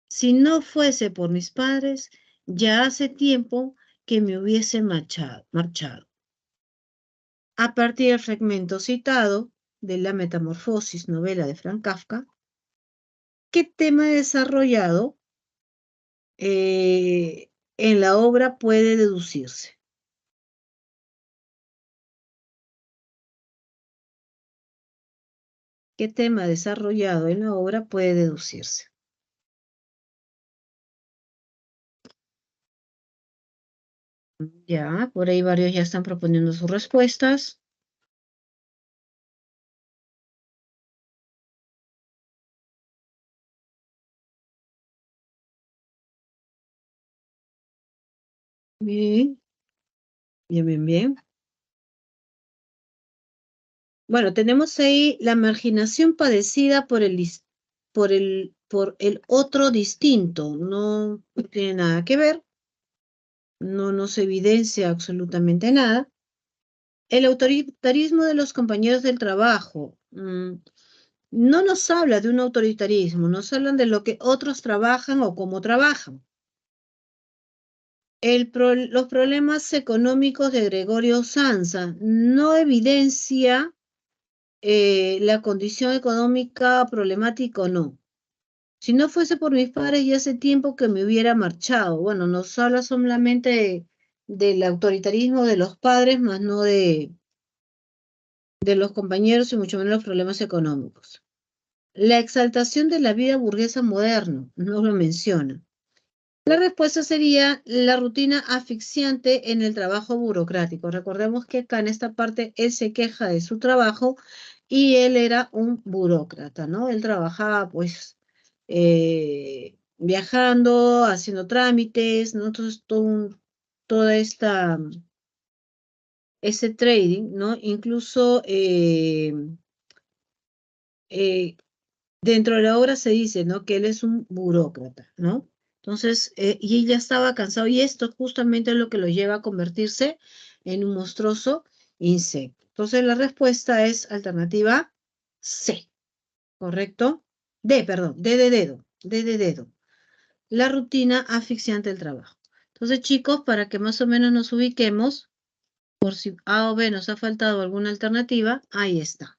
Speaker 1: Si no fuese por mis padres, ya hace tiempo que me hubiese marchado. A partir del fragmento citado de La Metamorfosis, novela de Franz Kafka, ¿qué tema desarrollado en la obra puede deducirse? ¿Qué tema desarrollado en la obra puede deducirse? Ya, por ahí varios ya están proponiendo sus respuestas. Bien, bien, bien, bien. Bueno, tenemos ahí la marginación padecida por el otro distinto. No, no tiene nada que ver, no nos evidencia absolutamente nada. El autoritarismo de los compañeros del trabajo. No nos habla de un autoritarismo, nos hablan de lo que otros trabajan o cómo trabajan. Los problemas económicos de Gregorio Sanza no evidencia la condición económica problemática o no. Si no fuese por mis padres, ya hace tiempo que me hubiera marchado. Bueno, nos habla solamente del autoritarismo de los padres, más no de los compañeros y mucho menos los problemas económicos. La exaltación de la vida burguesa moderna, no lo menciona. La respuesta sería la rutina asfixiante en el trabajo burocrático. Recordemos que acá en esta parte él se queja de su trabajo y él era un burócrata, ¿no? Él trabajaba pues viajando, haciendo trámites, ¿no? Entonces toda ese trading, ¿no? Incluso eh, dentro de la obra se dice, ¿no? Que él es un burócrata, ¿no? Entonces, y él ya estaba cansado y esto justamente es lo que lo lleva a convertirse en un monstruoso insecto. Entonces, la respuesta es alternativa C, ¿correcto? D, perdón, D de dedo, D de dedo. La rutina asfixiante del trabajo. Entonces, chicos, para que más o menos nos ubiquemos, por si A o B nos ha faltado alguna alternativa, ahí está,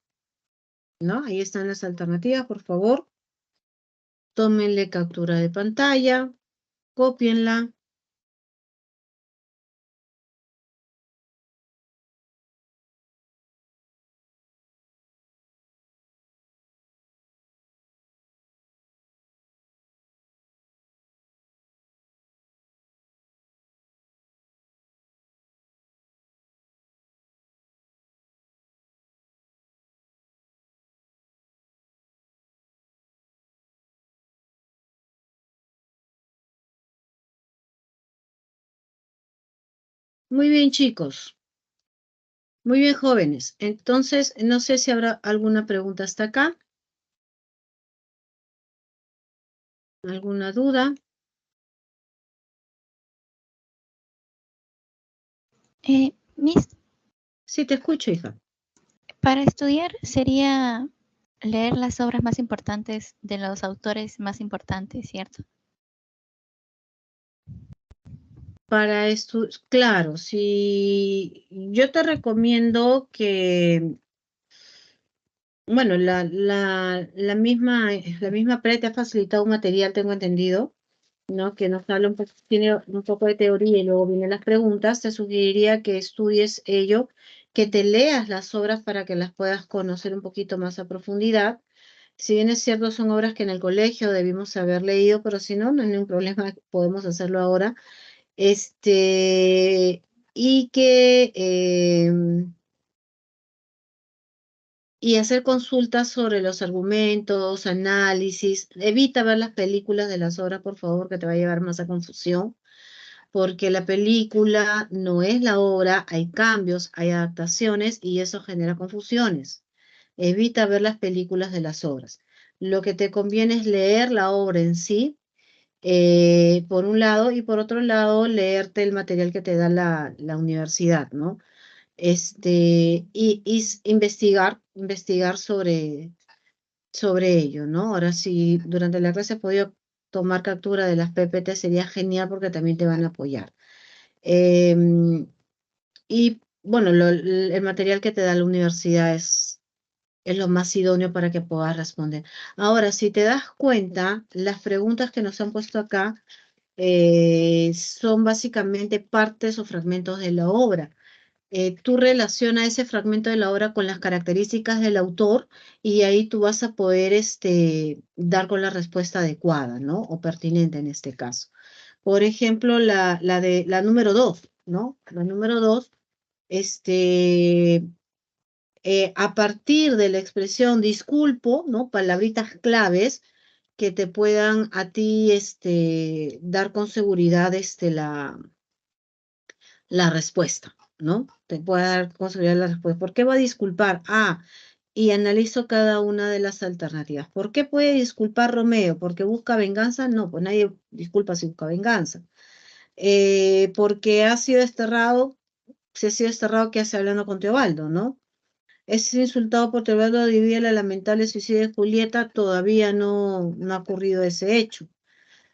Speaker 1: ¿no? Ahí están las alternativas, por favor. Tómenle captura de pantalla, cópienla. Muy bien, chicos. Muy bien, jóvenes. Entonces, no sé si habrá alguna pregunta hasta acá. ¿Alguna duda?
Speaker 3: Miss,
Speaker 1: Sí, te escucho, hija.
Speaker 3: para estudiar sería leer las obras más importantes de los autores más importantes, ¿cierto?
Speaker 1: Para esto, claro, si yo te recomiendo que, bueno, la misma PRE te ha facilitado un material, tengo entendido, ¿no? Que nos habla tiene un poco de teoría y luego vienen las preguntas. Te sugeriría que estudies ello, que te leas las obras para que las puedas conocer un poquito más a profundidad. Si bien es cierto, son obras que en el colegio debimos haber leído, pero si no, no hay ningún problema, podemos hacerlo ahora. Y que y hacer consultas sobre los argumentos, análisis. Evita ver las películas de las obras, por favor, que te va a llevar más a confusión, porque la película no es la obra, hay cambios, hay adaptaciones y eso genera confusiones. Evita ver las películas de las obras. Lo que te conviene es leer la obra en sí, por un lado, y por otro lado, leerte el material que te da la universidad, ¿no? Y investigar sobre ello, ¿no? Ahora, si durante la clase has podido tomar captura de las PPT, sería genial porque también te van a apoyar. Y bueno, el material que te da la universidad es lo más idóneo para que puedas responder. Ahora, si te das cuenta, las preguntas que nos han puesto acá son básicamente partes o fragmentos de la obra. tú relacionas ese fragmento de la obra con las características del autor y ahí tú vas a poder dar con la respuesta adecuada, ¿no? O pertinente en este caso. Por ejemplo, la número 2, ¿no? La número 2, a partir de la expresión disculpo, ¿no? Palabritas claves que te puedan a ti dar con seguridad la respuesta, ¿no? Te puede dar con seguridad la respuesta. ¿Por qué va a disculpar? Y analizo cada una de las alternativas. ¿Por qué puede disculpar Romeo? ¿Porque busca venganza? No, pues nadie disculpa si busca venganza. Porque ha sido desterrado, si ha sido desterrado, ¿qué hace hablando con Teobaldo, no? Es insultado por Teobaldo debido al lamentable suicidio de Julieta, todavía no ha ocurrido ese hecho,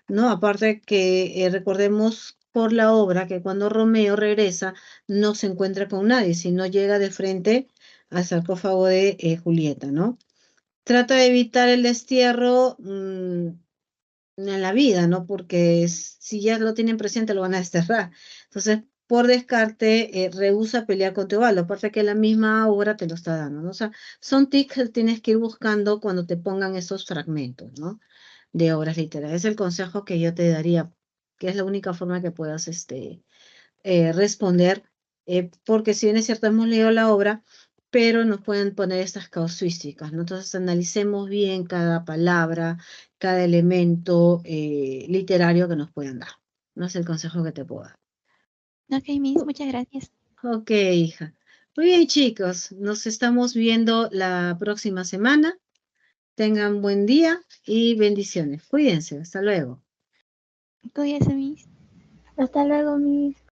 Speaker 1: ¿no? Aparte que recordemos por la obra que cuando Romeo regresa no se encuentra con nadie, sino llega de frente al sarcófago de Julieta, ¿no? Trata de evitar el destierro en la vida, ¿no? Porque si ya lo tienen presente lo van a desterrar. Entonces, por descarte, rehúsa pelear con Teobaldo, aparte que la misma obra te lo está dando, ¿no? O sea, son tics que tienes que ir buscando cuando te pongan esos fragmentos, ¿no? De obras literarias. Es el consejo que yo te daría, que es la única forma que puedas responder, porque si bien es cierto, hemos leído la obra, pero nos pueden poner estas casuísticas, ¿no? Entonces analicemos bien cada palabra, cada elemento literario que nos puedan dar. No es el consejo que te puedo dar.
Speaker 3: Ok, Miss, muchas gracias.
Speaker 1: Ok, hija. Muy bien, chicos, nos estamos viendo la próxima semana. Tengan buen día y bendiciones. Cuídense, hasta luego.
Speaker 3: Cuídese, Miss.
Speaker 4: Hasta luego, Miss.